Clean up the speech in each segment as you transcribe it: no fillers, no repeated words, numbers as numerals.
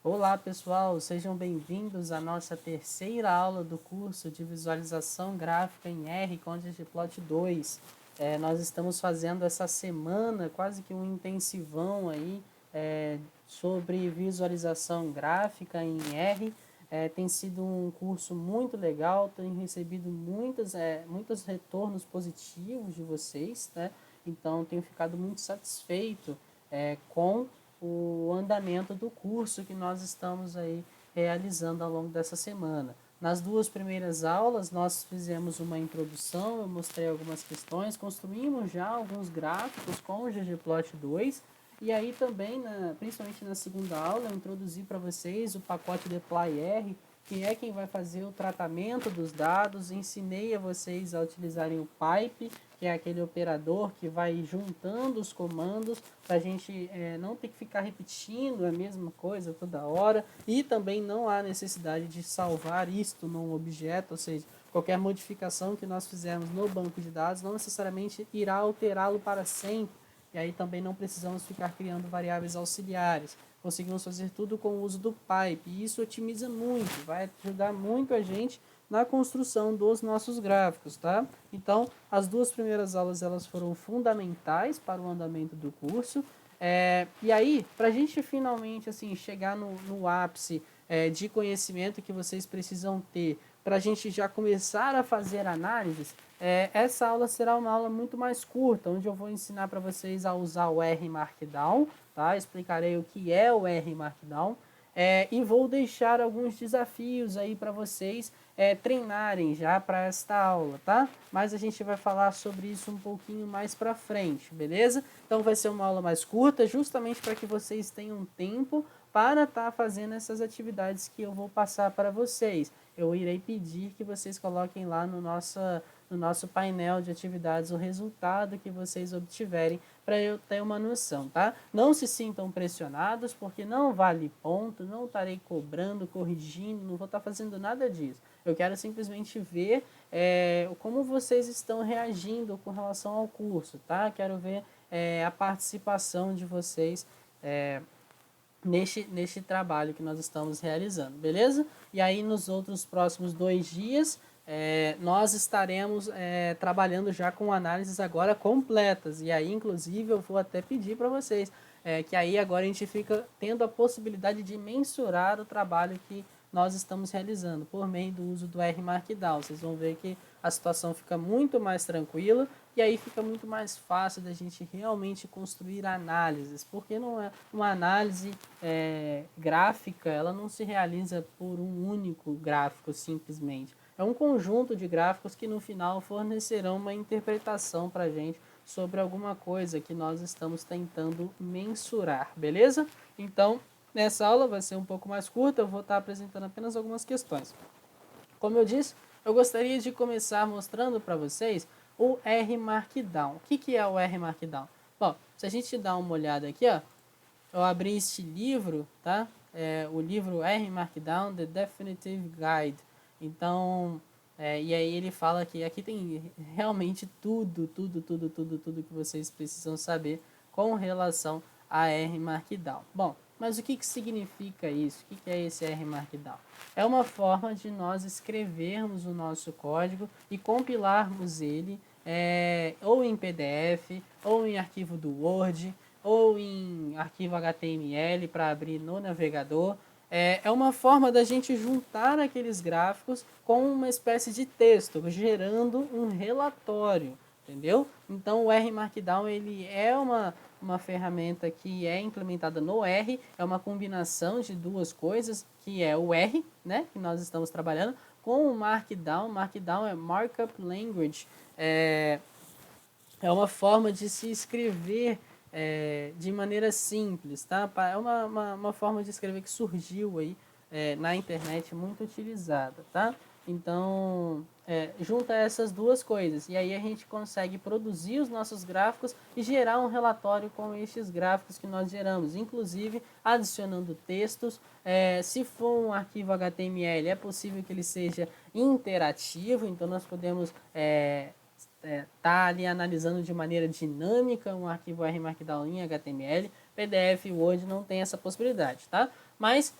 Olá pessoal, sejam bem-vindos à nossa terceira aula do curso de visualização gráfica em R com ggplot 2. Nós estamos fazendo essa semana quase que um intensivão aí sobre visualização gráfica em R. Tem sido um curso muito legal, tenho recebido muitos retornos positivos de vocês, né? Então tenho ficado muito satisfeito com o andamento do curso que nós estamos aí realizando ao longo dessa semana. Nas duas primeiras aulas, nós fizemos uma introdução, eu mostrei algumas questões, construímos já alguns gráficos com o ggplot 2, e aí também, principalmente na segunda aula, eu introduzi para vocês o pacote Deploy R, que é quem vai fazer o tratamento dos dados, ensinei a vocês a utilizarem o pipe, que é aquele operador que vai juntando os comandos para a gente não ter que ficar repetindo a mesma coisa toda hora, e também não há necessidade de salvar isto num objeto, ou seja, qualquer modificação que nós fizermos no banco de dados não necessariamente irá alterá-lo para sempre, e aí também não precisamos ficar criando variáveis auxiliares. Conseguimos fazer tudo com o uso do pipe, e isso otimiza muito, vai ajudar muito a gente na construção dos nossos gráficos, tá? Então, as duas primeiras aulas elas foram fundamentais para o andamento do curso. E aí, para a gente finalmente assim chegar no ápice de conhecimento que vocês precisam ter para a gente já começar a fazer análises, essa aula será uma aula muito mais curta, onde eu vou ensinar para vocês a usar o R Markdown, tá? Explicarei o que é o R Markdown. E vou deixar alguns desafios aí para vocês treinarem já para esta aula, tá? Mas a gente vai falar sobre isso um pouquinho mais para frente, beleza? Então vai ser uma aula mais curta, justamente para que vocês tenham tempo para estar fazendo essas atividades que eu vou passar para vocês. Eu irei pedir que vocês coloquem lá no nosso painel de atividades o resultado que vocês obtiverem para eu ter uma noção, tá? Não se sintam pressionados, porque não vale ponto, não estarei cobrando, corrigindo, não vou estar fazendo nada disso. Eu quero simplesmente ver como vocês estão reagindo com relação ao curso, tá? Quero ver a participação de vocês neste trabalho que nós estamos realizando, beleza? E aí nos outros próximos 2 dias nós estaremos trabalhando já com análises agora completas, e aí inclusive eu vou até pedir para vocês que aí agora a gente fica tendo a possibilidade de mensurar o trabalho que nós estamos realizando por meio do uso do R Markdown. Vocês vão ver que a situação fica muito mais tranquila e aí fica muito mais fácil da gente realmente construir análises, porque não é uma análise gráfica, ela não se realiza por um único gráfico simplesmente. É um conjunto de gráficos que no final fornecerão uma interpretação para a gente sobre alguma coisa que nós estamos tentando mensurar, beleza? Então, nessa aula vai ser um pouco mais curta, eu vou estar apresentando apenas algumas questões. Como eu disse, eu gostaria de começar mostrando para vocês o R Markdown. O que é o R Markdown? Bom, se a gente dá uma olhada aqui, ó, eu abri este livro, tá? O livro R Markdown, The Definitive Guide. Então, e aí ele fala que aqui tem realmente tudo que vocês precisam saber com relação a R Markdown. Bom, mas o que significa isso? O que é esse R Markdown? É uma forma de nós escrevermos o nosso código e compilarmos ele ou em PDF, ou em arquivo do Word, ou em arquivo HTML para abrir no navegador. É uma forma da gente juntar aqueles gráficos com uma espécie de texto, gerando um relatório, entendeu? Então o R Markdown ele é uma ferramenta que é implementada no R, é uma combinação de duas coisas, que é o R, né, que nós estamos trabalhando, com o Markdown. Markdown é Markup Language, é uma forma de se escrever de maneira simples, tá? É uma forma de escrever que surgiu aí na internet muito utilizada, tá? Então, junta essas duas coisas e aí a gente consegue produzir os nossos gráficos e gerar um relatório com estes gráficos que nós geramos, inclusive adicionando textos. Se for um arquivo HTML, é possível que ele seja interativo, então nós podemos tá ali analisando de maneira dinâmica um arquivo R Markdown em HTML. PDF e Word não tem essa possibilidade, tá? Mas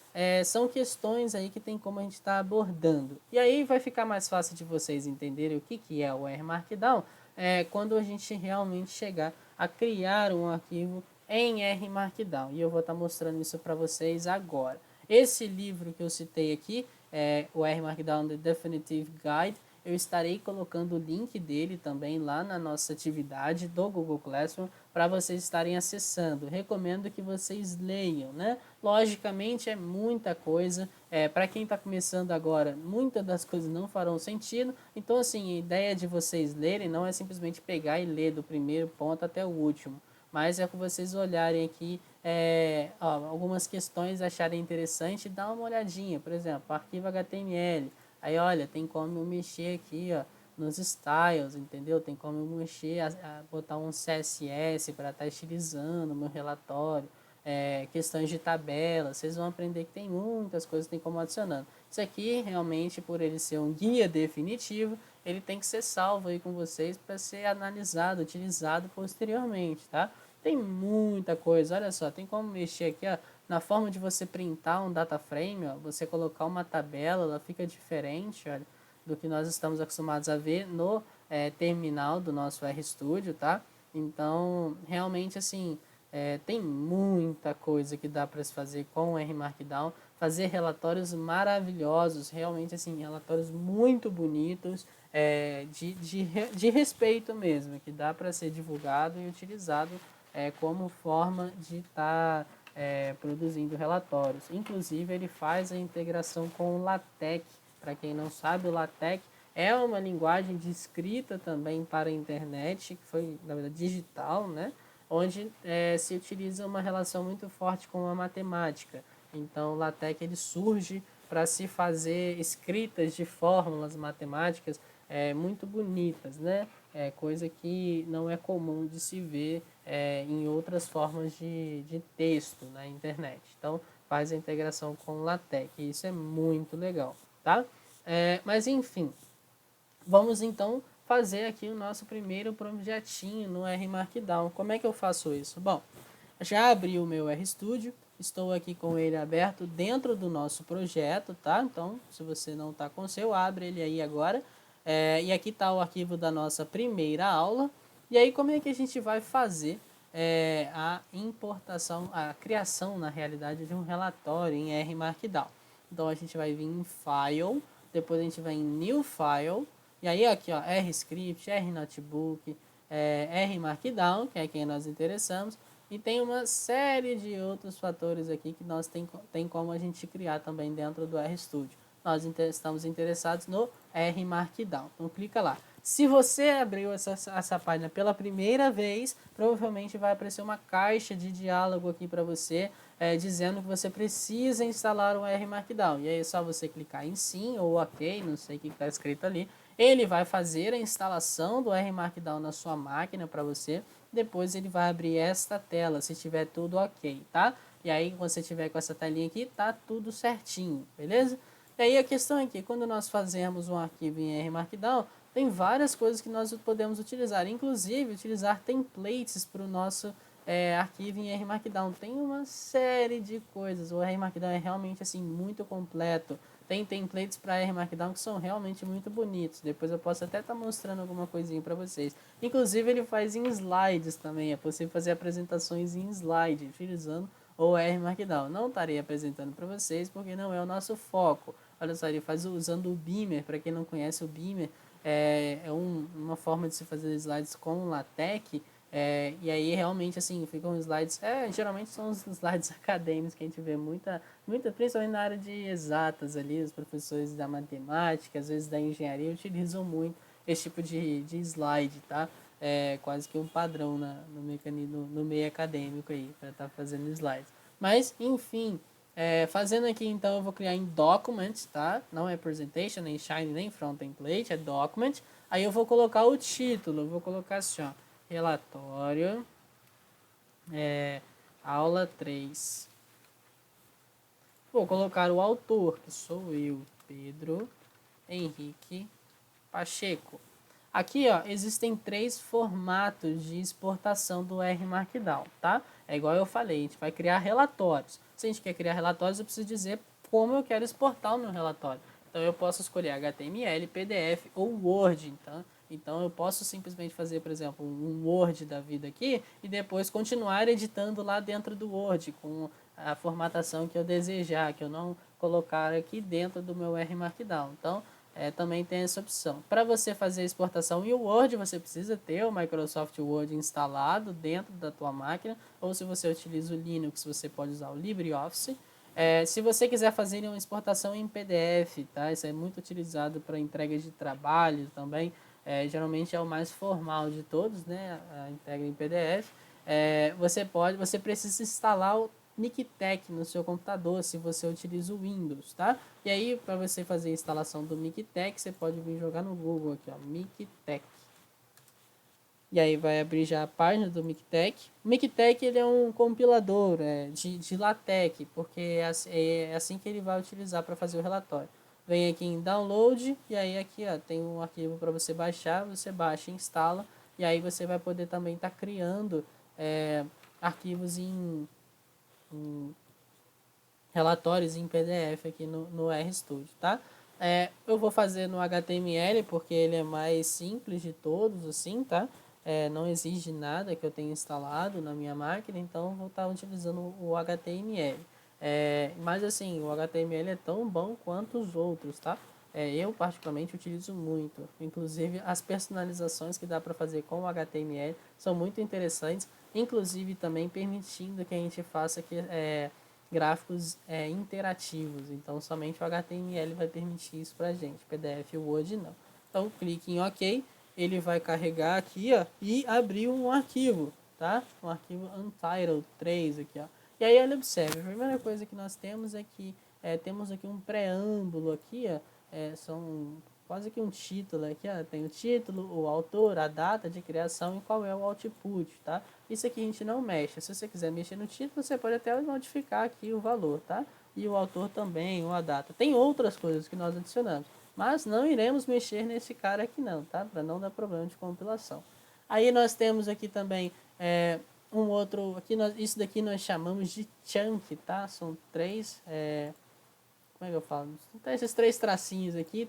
são questões aí que tem como a gente estar abordando. E aí vai ficar mais fácil de vocês entenderem o que é o R Markdown quando a gente realmente chegar a criar um arquivo em R Markdown. E eu vou estar mostrando isso para vocês agora. Esse livro que eu citei aqui, o R Markdown The Definitive Guide, eu estarei colocando o link dele também lá na nossa atividade do Google Classroom para vocês estarem acessando. Recomendo que vocês leiam, né? Logicamente é muita coisa. Para quem está começando agora, muitas das coisas não farão sentido. Então, assim, a ideia de vocês lerem não é simplesmente pegar e ler do primeiro ponto até o último, mas é que vocês olharem aqui algumas questões, acharem interessante e dar uma olhadinha. Por exemplo, arquivo HTML. Aí, olha, tem como eu mexer aqui, ó, nos styles, entendeu? Tem como eu mexer, botar um CSS para estar estilizando o meu relatório. Questões de tabela, vocês vão aprender que tem muitas coisas que tem como adicionando. Isso aqui, realmente, por ele ser um guia definitivo, ele tem que ser salvo aí com vocês para ser analisado, utilizado posteriormente, tá? Tem muita coisa, olha só, tem como mexer aqui, ó, na forma de você printar um data frame, ó, você colocar uma tabela, ela fica diferente, olha, do que nós estamos acostumados a ver no terminal do nosso RStudio, tá? Então, realmente, assim, tem muita coisa que dá para se fazer com o R Markdown, fazer relatórios maravilhosos, realmente, assim, relatórios muito bonitos, de respeito mesmo, que dá para ser divulgado e utilizado como forma de estar produzindo relatórios. Inclusive, ele faz a integração com o LaTeX. Para quem não sabe, o LaTeX é uma linguagem de escrita também para a internet, que foi, na verdade, digital, né? Onde se utiliza uma relação muito forte com a matemática. Então, o LaTeX ele surge para se fazer escritas de fórmulas matemáticas muito bonitas, né? Coisa que não é comum de se ver em outras formas de texto na internet. Então, faz a integração com o LaTeX, e isso é muito legal, tá? Mas, enfim, vamos então fazer aqui o nosso primeiro projetinho no R Markdown. Como é que eu faço isso? Bom, já abri o meu RStudio, estou aqui com ele aberto dentro do nosso projeto, tá? Então, se você não está com o seu, abre ele aí agora. E aqui está o arquivo da nossa primeira aula. E aí, como é que a gente vai fazer a importação, a criação, na realidade, de um relatório em R Markdown? Então, a gente vai vir em File, depois a gente vai em New File, e aí aqui, ó, RScript, RNotebook, R Markdown, que é quem nós interessamos, e tem uma série de outros fatores aqui que nós tem como a gente criar também dentro do RStudio. Nós estamos interessados no R Markdown. Então clica lá. Se você abriu essa página pela primeira vez, provavelmente vai aparecer uma caixa de diálogo aqui para você, dizendo que você precisa instalar o R Markdown. E aí é só você clicar em sim ou ok, não sei o que está escrito ali. Ele vai fazer a instalação do R Markdown na sua máquina para você. Depois ele vai abrir esta tela, se tiver tudo ok, tá? E aí, quando você tiver com essa telinha aqui, tá tudo certinho, beleza? E aí a questão é que quando nós fazemos um arquivo em R Markdown, tem várias coisas que nós podemos utilizar, inclusive utilizar templates para o nosso arquivo em R Markdown. Tem uma série de coisas, o R Markdown é realmente assim muito completo. Tem templates para R Markdown que são realmente muito bonitos. Depois eu posso até estar mostrando alguma coisinha para vocês. Inclusive ele faz em slides também, é possível fazer apresentações em slide, utilizando o R Markdown. Não estarei apresentando para vocês porque não é o nosso foco. Olha só, ele faz usando o Beamer. Para quem não conhece o Beamer, uma forma de se fazer slides com LaTeX. E aí realmente assim ficam slides, geralmente são os slides acadêmicos que a gente vê muita, principalmente na área de exatas ali, os professores da matemática, às vezes da engenharia, utilizam muito esse tipo de slide, tá? Quase que um padrão no meio acadêmico aí, para estar fazendo slides. Mas, enfim, fazendo aqui então eu vou criar em Documents, tá? Não é Presentation, nem Shine, nem Front Template, é Document. Aí eu vou colocar o título, eu vou colocar assim, ó, relatório, aula 3. Vou colocar o autor, que sou eu, Pedro Henrique Pacheco. Aqui, ó, existem 3 formatos de exportação do R Markdown, tá? É igual eu falei, a gente vai criar relatórios. Se a gente quer criar relatórios, eu preciso dizer como eu quero exportar o meu relatório. Então, eu posso escolher HTML, PDF ou Word. Então eu posso simplesmente fazer, por exemplo, um Word da vida aqui e depois continuar editando lá dentro do Word com a formatação que eu desejar, que eu não colocar aqui dentro do meu R Markdown. Então, também tem essa opção. Para você fazer a exportação em Word, você precisa ter o Microsoft Word instalado dentro da tua máquina, ou se você utiliza o Linux, você pode usar o LibreOffice. Se você quiser fazer uma exportação em PDF, tá? Isso é muito utilizado para entrega de trabalho também. Geralmente é o mais formal de todos, né? A entrega em PDF. Você precisa instalar o Mictech no seu computador, se você utiliza o Windows, tá? E aí, para você fazer a instalação do Mictech, você pode vir jogar no Google aqui, ó, Mictech. E aí vai abrir já a página do Mictech. O Mictech ele é um compilador de LaTeX, porque é assim que ele vai utilizar para fazer o relatório. Vem aqui em Download e aí aqui ó, tem um arquivo para você baixar, você baixa e instala. E aí você vai poder também estar criando arquivos em relatórios em PDF aqui no RStudio, tá? Eu vou fazer no HTML porque ele é mais simples de todos, assim, tá? Não exige nada que eu tenha instalado na minha máquina, então vou estar utilizando o HTML. Mas assim, o HTML é tão bom quanto os outros, tá? Eu particularmente utilizo muito. Inclusive as personalizações que dá para fazer com o HTML são muito interessantes, inclusive também permitindo que a gente faça gráficos interativos. Então somente o HTML vai permitir isso para a gente. PDF e Word não. Então clique em OK, ele vai carregar aqui ó, e abrir um arquivo, tá? Um arquivo Untitled 3 aqui, ó. E aí ele observa, a primeira coisa que nós temos é que temos aqui um preâmbulo aqui, ó, são quase que um título aqui, ó, tem o título, o autor, a data de criação e qual é o output, tá? Isso aqui a gente não mexe. Se você quiser mexer no título, você pode até modificar aqui o valor, tá? E o autor também, ou a data. Tem outras coisas que nós adicionamos, mas não iremos mexer nesse cara aqui não, tá? Para não dar problema de compilação. Aí nós temos aqui também um outro, isso daqui nós chamamos de chunk, tá? São 3, como é que eu falo? Então, esses 3 tracinhos aqui,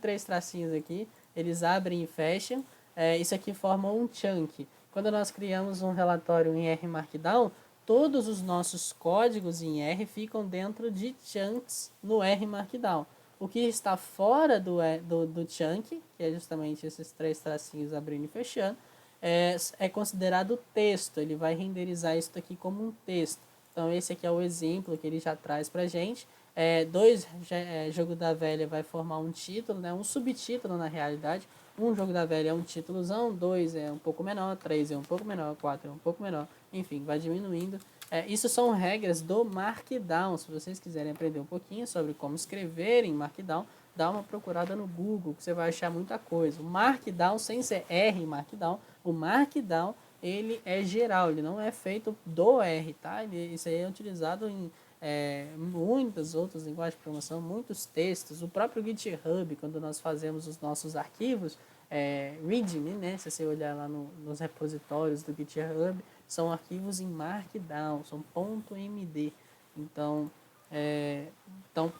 eles abrem e fecham. Isso aqui forma um chunk. Quando nós criamos um relatório em R Markdown, todos os nossos códigos em R ficam dentro de chunks no R Markdown. O que está fora do chunk, que é justamente esses 3 tracinhos abrindo e fechando, é considerado texto. Ele vai renderizar isso aqui como um texto. Então esse aqui é o exemplo que ele já traz para a gente. Jogo da velha vai formar um título, né, um subtítulo na realidade. Um jogo da velha é um títulozão, 2 é um pouco menor, 3 é um pouco menor, 4 é um pouco menor, enfim, vai diminuindo. Isso são regras do Markdown. Se vocês quiserem aprender um pouquinho sobre como escrever em Markdown, dá uma procurada no Google, que você vai achar muita coisa. O Markdown, sem ser R em Markdown, o Markdown, ele é geral, ele não é feito do R, tá? Isso aí é utilizado em muitas outras linguagens de programação, muitos textos. O próprio GitHub, quando nós fazemos os nossos arquivos, README, né? Se você olhar lá nos repositórios do GitHub, são arquivos em Markdown, são .md. Então,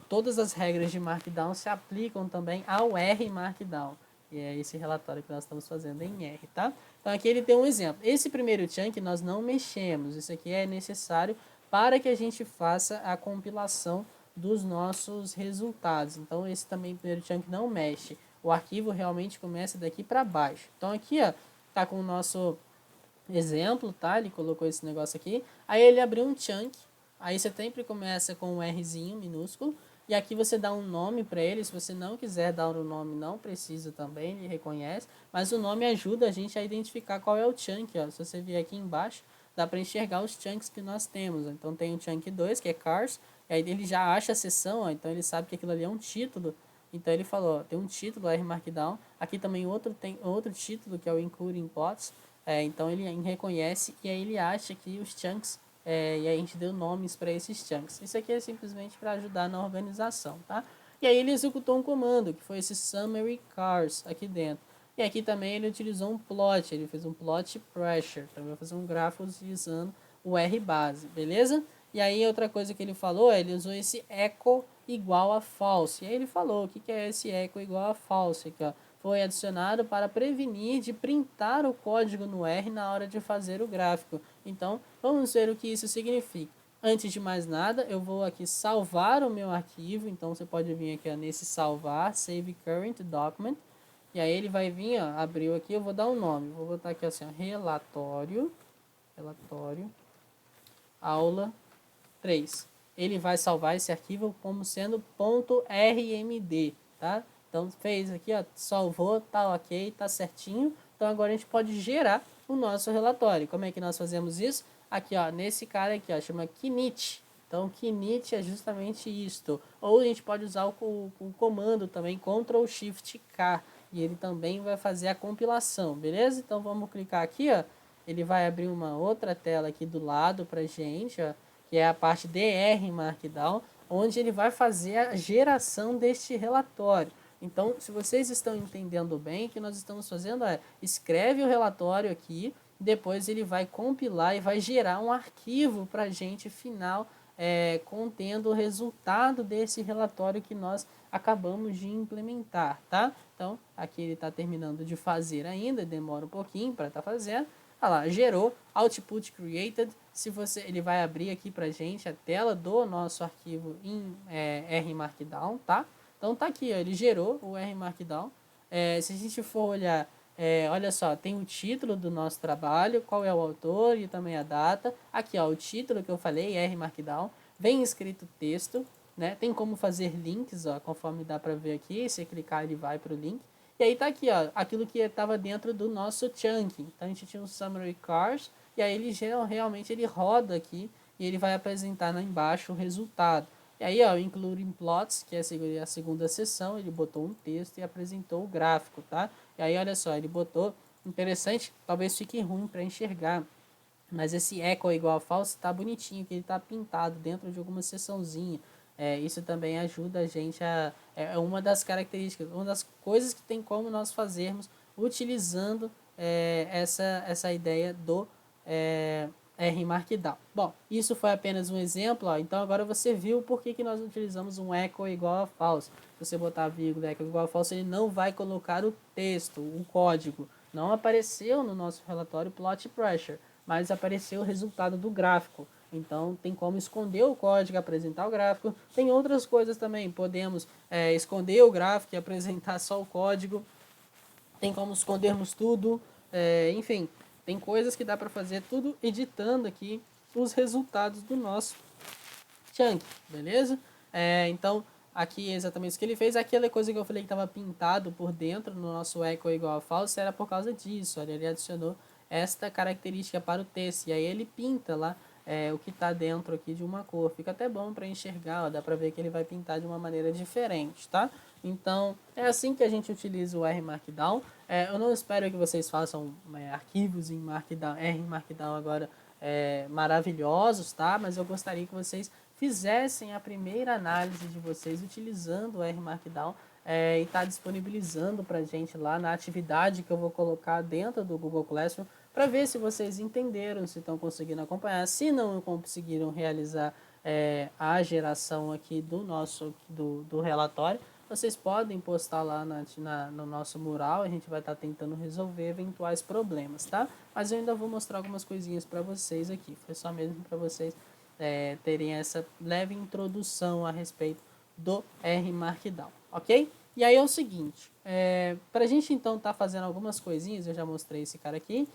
todas as regras de Markdown se aplicam também ao R Markdown. E é esse relatório que nós estamos fazendo em R, tá? Então, aqui ele tem um exemplo. Esse primeiro chunk nós não mexemos. Isso aqui é necessário para que a gente faça a compilação dos nossos resultados. Então, esse também primeiro chunk não mexe. O arquivo realmente começa daqui para baixo. Então, aqui, ó, tá com o nosso exemplo, tá? Ele colocou esse negócio aqui. Aí ele abriu um chunk. Aí você sempre começa com um Rzinho minúsculo. E aqui você dá um nome para ele. Se você não quiser dar o nome, não precisa também, ele reconhece. Mas o nome ajuda a gente a identificar qual é o chunk. Ó. Se você vier aqui embaixo, dá para enxergar os chunks que nós temos. Então tem o chunk 2, que é Cars. E aí ele já acha a seção, ó, então ele sabe que aquilo ali é um título. Então ele falou, ó, tem um título, R Markdown. Aqui também tem outro título, que é o Including Pots. Então ele reconhece e aí ele acha que os chunks, e aí a gente deu nomes para esses chunks. Isso aqui é simplesmente para ajudar na organização, tá? E aí ele executou um comando, que foi esse summary cars aqui dentro. E aqui também ele utilizou um plot, ele fez um plot pressure, também vai fazer um gráfico utilizando o R base, beleza? E aí outra coisa que ele falou, ele usou esse echo igual a false. E aí ele falou, o que é esse echo igual a false aqui, ó? Foi adicionado para prevenir de printar o código no R na hora de fazer o gráfico. Então, vamos ver o que isso significa. Antes de mais nada, eu vou aqui salvar o meu arquivo. Então, você pode vir aqui ó, nesse salvar, save current document. E aí ele vai vir, ó, abriu aqui, eu vou dar um nome. Vou botar aqui assim, ó, relatório, aula 3. Ele vai salvar esse arquivo como sendo .rmd, tá? Então fez aqui, ó, salvou, tá ok, tá certinho. Então agora a gente pode gerar o nosso relatório. Como é que nós fazemos isso? Aqui, ó, nesse cara aqui, ó, chama Kinit. Então Kinit é justamente isto. Ou a gente pode usar o comando também, Ctrl Shift K, e ele também vai fazer a compilação, beleza? Então vamos clicar aqui, ó. Ele vai abrir uma outra tela aqui do lado pra gente, ó, que é a parte DR Markdown, onde ele vai fazer a geração deste relatório. Então, se vocês estão entendendo bem, o que nós estamos fazendo é, escreve o relatório aqui, depois ele vai compilar e vai gerar um arquivo para a gente final, contendo o resultado desse relatório que nós acabamos de implementar, tá? Então, aqui ele está terminando de fazer ainda, demora um pouquinho para estar fazendo. Olha lá, gerou, output created. Se você, ele vai abrir aqui pra gente a tela do nosso arquivo em R Markdown, tá? Então tá aqui, ó, ele gerou o R Markdown. Se a gente for olhar, olha só, tem o título do nosso trabalho, qual é o autor e também a data. Aqui, ó, o título que eu falei, R Markdown. Vem escrito texto, né? Tem como fazer links, ó, conforme dá para ver aqui. Se clicar, ele vai para o link. E aí tá aqui, ó, aquilo que estava dentro do nosso chunking. Então a gente tinha um summary cars, e aí ele realmente ele roda aqui e ele vai apresentar lá embaixo o resultado. E aí, ó, including plots, que é a segunda seção, ele botou um texto e apresentou o gráfico, tá? E aí, olha só, ele botou, interessante, talvez fique ruim para enxergar, mas esse echo igual a false tá bonitinho, que ele tá pintado dentro de alguma seçãozinha. Isso também ajuda a gente a... É uma das características, uma das coisas que tem como nós fazermos utilizando essa ideia do R Markdown. Bom, isso foi apenas um exemplo, ó, então agora você viu por que nós utilizamos um echo igual a false. Se você botar a vírgula echo igual a false, ele não vai colocar o texto, o código. Não apareceu no nosso relatório plot pressure, mas apareceu o resultado do gráfico. Então tem como esconder o código, apresentar o gráfico. Tem outras coisas também, podemos esconder o gráfico e apresentar só o código. Tem como escondermos tudo, enfim, tem coisas que dá para fazer tudo editando aqui os resultados do nosso chunk, beleza? Então, aqui é exatamente isso que ele fez. Aquela coisa que eu falei que estava pintado por dentro no nosso echo igual a false era por causa disso. Olha, ele adicionou esta característica para o texto. E aí ele pinta lá o que está dentro aqui de uma cor. Fica até bom para enxergar, ó, dá para ver que ele vai pintar de uma maneira diferente, tá? Então, é assim que a gente utiliza o R Markdown. Eu não espero que vocês façam arquivos em Markdown, R Markdown agora maravilhosos, tá? Mas eu gostaria que vocês fizessem a primeira análise de vocês utilizando o R Markdown e está disponibilizando para a gente lá na atividade que eu vou colocar dentro do Google Classroom para ver se vocês entenderam, se estão conseguindo acompanhar. Se não conseguiram realizar a geração aqui do nosso do relatório, vocês podem postar lá no nosso mural, a gente vai estar tentando resolver eventuais problemas, tá? Mas eu ainda vou mostrar algumas coisinhas para vocês aqui, foi só mesmo para vocês terem essa leve introdução a respeito do R Markdown, ok? E aí é o seguinte, para a gente então estar fazendo algumas coisinhas, eu já mostrei esse cara aqui,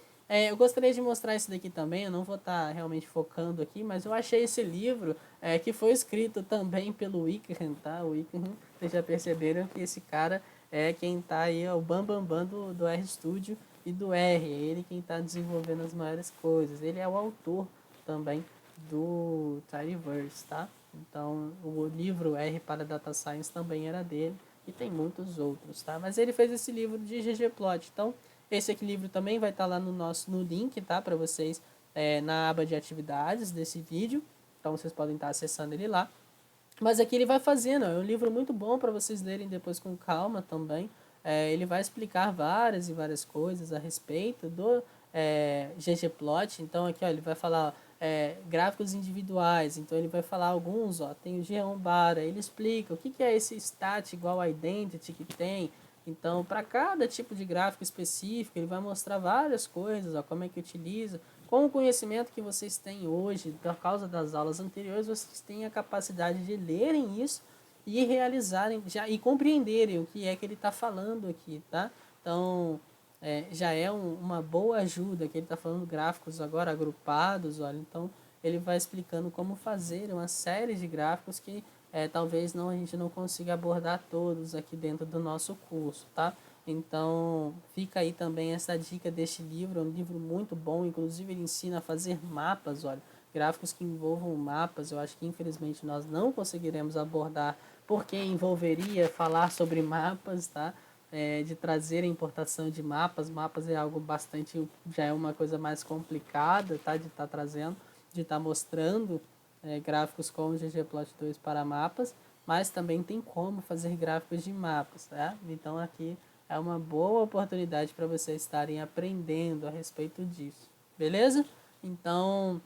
eu gostaria de mostrar esse daqui também, eu não vou estar realmente focando aqui, mas eu achei esse livro que foi escrito também pelo Wickham, tá? O Wickham, vocês já perceberam que esse cara é quem está aí, o bambambam do RStudio e do R, é ele quem está desenvolvendo as maiores coisas, ele é o autor também do Tidyverse, tá? Então, o livro R para Data Science também era dele e tem muitos outros, tá? Mas ele fez esse livro de ggplot. Então, esse aqui livro também vai estar lá no link, tá? Para vocês na aba de atividades desse vídeo. Então, vocês podem estar acessando ele lá. Mas aqui ele vai fazendo, é um livro muito bom para vocês lerem depois com calma também. ele vai explicar várias e várias coisas a respeito do ggplot. Então aqui ó, ele vai falar gráficos individuais, então ele vai falar alguns, ó, tem o geombara, ele explica o que é esse stat igual a identity que tem. Então, para cada tipo de gráfico específico, ele vai mostrar várias coisas, ó, como é que utiliza. Com o conhecimento que vocês têm hoje, por causa das aulas anteriores, vocês têm a capacidade de lerem isso e realizarem já e compreenderem o que é que ele está falando aqui, tá? Então, já é uma boa ajuda, que ele está falando gráficos agora agrupados, olha, então ele vai explicando como fazer uma série de gráficos que talvez não, a gente não consiga abordar todos aqui dentro do nosso curso, tá? Então, fica aí também essa dica deste livro, é um livro muito bom, inclusive ele ensina a fazer mapas, olha, gráficos que envolvam mapas, eu acho que infelizmente nós não conseguiremos abordar, porque envolveria falar sobre mapas, tá? De trazer a importação de mapas. Mapas é algo bastante, já é uma coisa mais complicada, tá? De estar trazendo, de estar mostrando gráficos com o ggplot2 para mapas, mas também tem como fazer gráficos de mapas, tá? Então aqui é uma boa oportunidade para vocês estarem aprendendo a respeito disso, beleza? Então,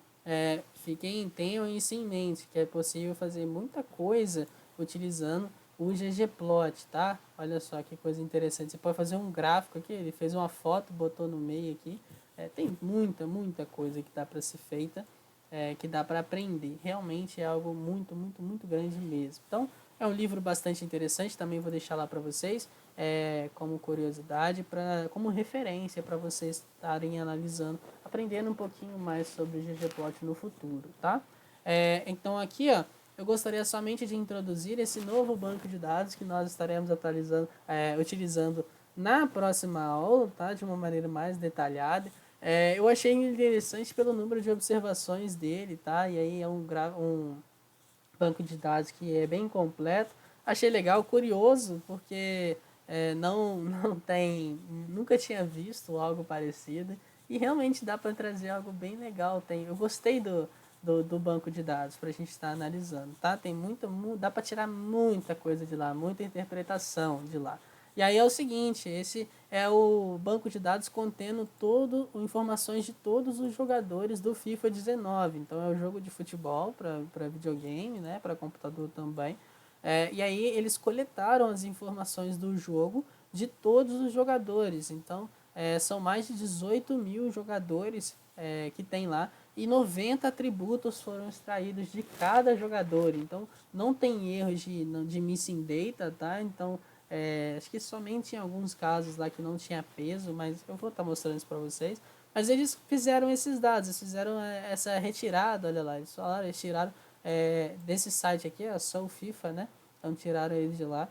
tenham isso em mente, que é possível fazer muita coisa utilizando o ggplot, tá? Olha só que coisa interessante. Você pode fazer um gráfico aqui, ele fez uma foto, botou no meio aqui. Tem muita coisa que dá para ser feita, que dá para aprender. Realmente é algo muito grande mesmo. Então, é um livro bastante interessante, também vou deixar lá para vocês, como curiosidade, como referência para vocês estarem analisando, aprendendo um pouquinho mais sobre o ggplot no futuro, tá? Então aqui, ó, eu gostaria somente de introduzir esse novo banco de dados que nós estaremos utilizando na próxima aula, tá? De uma maneira mais detalhada. Eu achei interessante pelo número de observações dele, tá? E aí é um banco de dados que é bem completo. Achei legal, curioso, porque não tem, nunca tinha visto algo parecido e realmente dá para trazer algo bem legal. Eu gostei do banco de dados para a gente estar analisando, tá? Dá para tirar muita coisa de lá, muita interpretação de lá. E aí é o seguinte, esse é o banco de dados contendo informações de todos os jogadores do FIFA 19. Então é o jogo de futebol para videogame, né, para computador também. E aí eles coletaram as informações do jogo de todos os jogadores. Então são mais de 18 mil jogadores que tem lá e 90 atributos foram extraídos de cada jogador. Então não tem erros de missing data, tá? Então acho que somente em alguns casos lá que não tinha peso, mas eu vou estar mostrando isso para vocês. Mas eles fizeram esses dados, eles fizeram essa retirada, olha lá, eles tiraram desse site aqui, é só o FIFA, né? Então tiraram eles de lá.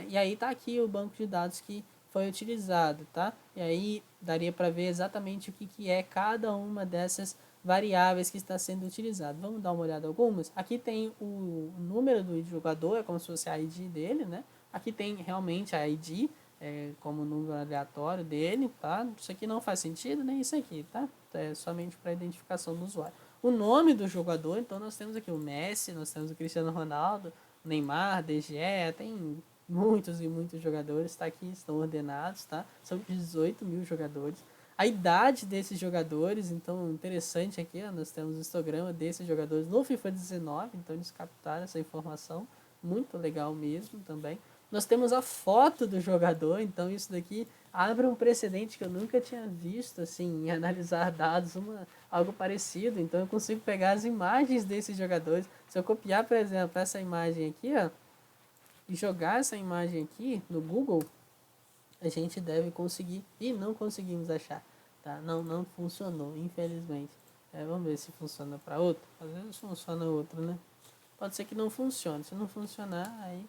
E aí tá aqui o banco de dados que foi utilizado, tá? E aí daria para ver exatamente o que é cada uma dessas variáveis que está sendo utilizado. Vamos dar uma olhada em algumas? Aqui tem o número do jogador, é como se fosse a ID dele, né? Aqui tem realmente a ID, como número aleatório dele, tá? Isso aqui não faz sentido, nem isso aqui, tá? É somente para identificação do usuário. O nome do jogador, então nós temos aqui o Messi, nós temos o Cristiano Ronaldo, Neymar, DG, tem muitos e muitos jogadores, tá aqui, estão ordenados, tá? São 18 mil jogadores. A idade desses jogadores, então interessante aqui, ó, nós temos o histograma desses jogadores no FIFA 19, então eles captaram essa informação, muito legal mesmo também. Nós temos a foto do jogador, então isso daqui abre um precedente que eu nunca tinha visto, assim, em analisar dados, algo parecido. Então eu consigo pegar as imagens desses jogadores. Se eu copiar, por exemplo, essa imagem aqui, ó, e jogar essa imagem aqui no Google, a gente deve conseguir, e não conseguimos achar, tá? Não funcionou, infelizmente. Vamos ver se funciona para outro. Às vezes funciona outro, né? Pode ser que não funcione. Se não funcionar, aí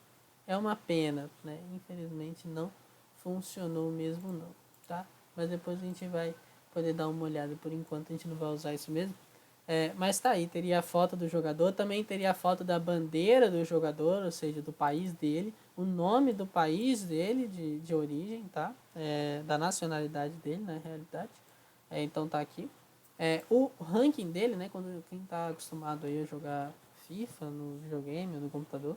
é uma pena, né? Infelizmente não funcionou mesmo não, tá? Mas depois a gente vai poder dar uma olhada. Por enquanto a gente não vai usar isso mesmo. Mas tá aí, teria a foto do jogador, também teria a foto da bandeira do jogador, ou seja, do país dele, o nome do país dele, de origem, tá? Da nacionalidade dele, na realidade. Então tá aqui. O ranking dele, né? Quem tá acostumado aí a jogar FIFA no videogame ou no computador,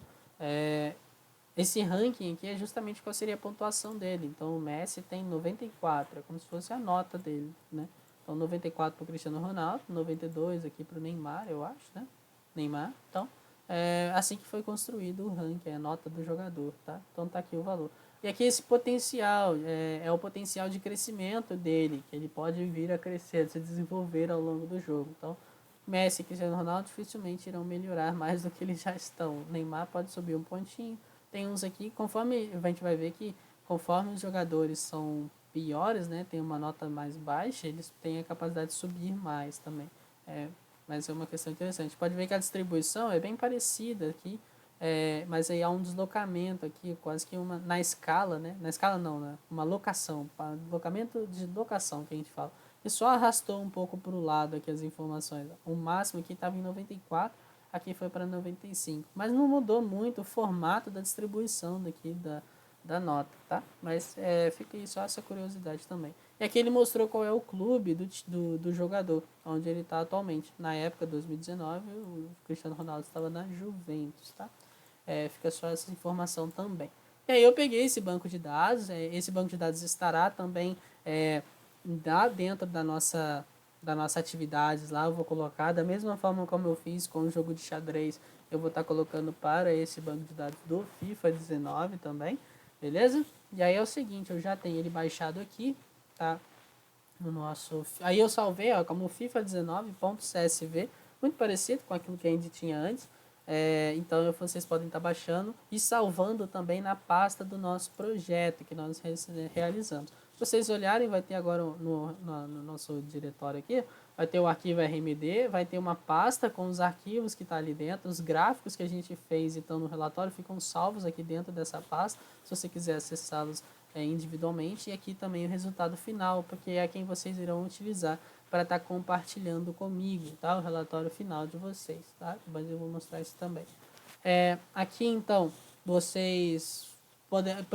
esse ranking aqui é justamente qual seria a pontuação dele. Então o Messi tem 94, é como se fosse a nota dele, né? Então 94 para o Cristiano Ronaldo, 92 aqui para o Neymar, eu acho, né? Neymar. Então, é assim que foi construído o ranking, a nota do jogador, tá? Então tá aqui o valor. E aqui esse potencial, é o potencial de crescimento dele, que ele pode vir a crescer, se desenvolver ao longo do jogo. Então, Messi e Cristiano Ronaldo dificilmente irão melhorar mais do que eles já estão. Neymar pode subir um pontinho. Tem uns aqui, conforme a gente vai ver que conforme os jogadores são piores, né, tem uma nota mais baixa, eles têm a capacidade de subir mais também. Mas é uma questão interessante. Pode ver que a distribuição é bem parecida aqui, mas aí há um deslocamento aqui, quase que uma na escala, né? Na escala não, né? Uma locação, deslocamento de locação que a gente fala. E só arrastou um pouco para o lado aqui as informações. O máximo aqui estava em 94, aqui foi para 95. Mas não mudou muito o formato da distribuição daqui da nota, tá? Mas fica aí só essa curiosidade também. E aqui ele mostrou qual é o clube do jogador, onde ele está atualmente. Na época, 2019, o Cristiano Ronaldo estava na Juventus, tá? Fica só essa informação também. E aí eu peguei esse banco de dados, esse banco de dados estará também dentro da nossa atividades lá, eu vou colocar da mesma forma como eu fiz com o jogo de xadrez, eu vou estar colocando para esse banco de dados do FIFA 19 também, beleza? E aí é o seguinte, eu já tenho ele baixado aqui, tá? No nosso, aí eu salvei, ó, como FIFA 19.csv, muito parecido com aquilo que a gente tinha antes. Então vocês podem estar baixando e salvando também na pasta do nosso projeto que nós realizamos. Se vocês olharem, vai ter agora no nosso diretório aqui, vai ter o arquivo RMD, vai ter uma pasta com os arquivos que está ali dentro, os gráficos que a gente fez então no relatório ficam salvos aqui dentro dessa pasta, se você quiser acessá-los individualmente, e aqui também o resultado final, porque é quem vocês irão utilizar para estar compartilhando comigo, tá? O relatório final de vocês, tá? Mas eu vou mostrar isso também. Aqui então, a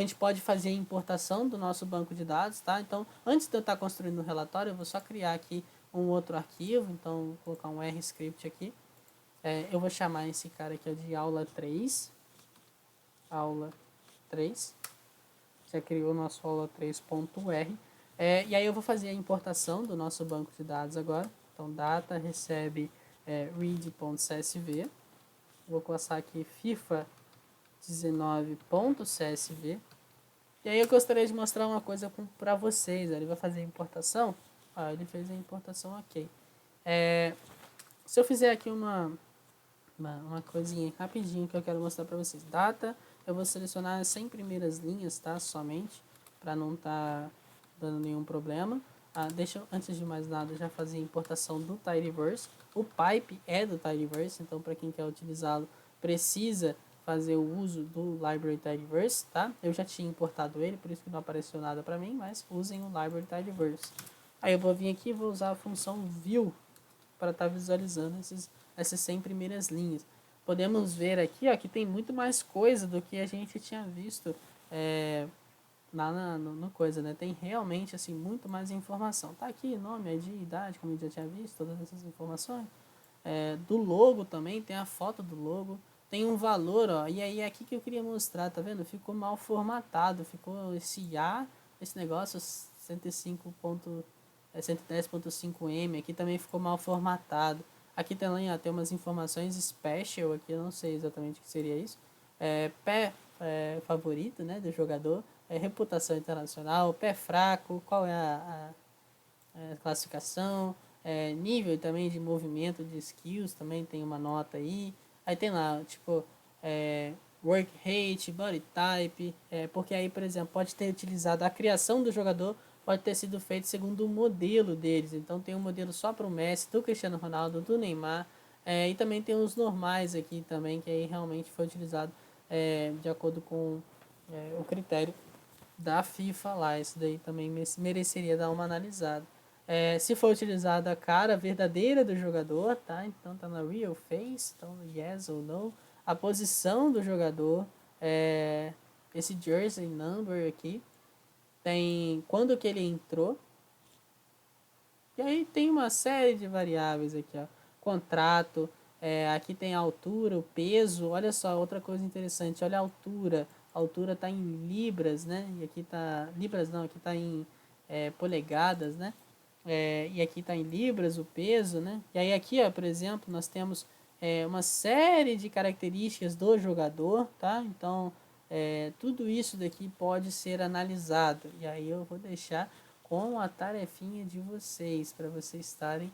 gente pode fazer a importação do nosso banco de dados, tá? Então, antes de eu estar construindo o relatório, eu vou só criar aqui um outro arquivo, então vou colocar um R-script aqui. Eu vou chamar esse cara aqui de aula 3. Aula 3. Já criou o nosso aula 3.r. E aí eu vou fazer a importação do nosso banco de dados agora. Então, data recebe read.csv. Vou passar aqui FIFA 19.csv. E aí eu gostaria de mostrar uma coisa para vocês. Ele vai fazer a importação. Ele fez a importação, ok. Se eu fizer aqui uma coisinha rapidinho que eu quero mostrar para vocês. Data, eu vou selecionar as 100 primeiras linhas, tá? Somente, para não estar dando nenhum problema. Deixa eu, antes de mais nada, já fazer a importação do Tidyverse. O pipe é do Tidyverse, então para quem quer utilizá-lo, precisa fazer o uso do Library Tidyverse, tá? Eu já tinha importado ele, por isso que não apareceu nada para mim, mas usem o Library Tidyverse. Aí eu vou vir aqui e vou usar a função View para estar visualizando essas 100 primeiras linhas. Podemos ver aqui, ó, que tem muito mais coisa do que a gente tinha visto lá no coisa, né? Tem realmente assim muito mais informação. Tá aqui nome, ID, idade, como a gente já tinha visto, todas essas informações. Do logo também, tem a foto do logo, tem um valor, ó, e aí é aqui que eu queria mostrar, tá vendo? Ficou mal formatado, ficou esse negócio 110.5M, aqui também ficou mal formatado. Aqui também tem umas informações special, aqui eu não sei exatamente o que seria isso. Pé favorito, né, do jogador, reputação internacional, pé fraco, qual é a classificação, nível também de movimento de skills, também tem uma nota aí. Aí tem lá, tipo, work rate, body type, porque aí, por exemplo, pode ter utilizado a criação do jogador, pode ter sido feito segundo o modelo deles. Então tem um modelo só para o Messi, do Cristiano Ronaldo, do Neymar, e também tem os normais aqui também, que aí realmente foi utilizado de acordo com o critério da FIFA lá. Isso daí também mereceria dar uma analisada. Se for utilizada a cara verdadeira do jogador, tá? Então tá na real face, então yes ou no. A posição do jogador, esse jersey number aqui, tem quando que ele entrou. E aí tem uma série de variáveis aqui, ó. Contrato, aqui tem a altura, o peso. Olha só, outra coisa interessante, olha a altura. a altura está em libras, né? E aqui está libras não, aqui está em polegadas, né? E aqui está em libras o peso, né? E aí aqui, ó, por exemplo, nós temos uma série de características do jogador, tá? Então, tudo isso daqui pode ser analisado. E aí eu vou deixar com a tarefinha de vocês, para vocês estarem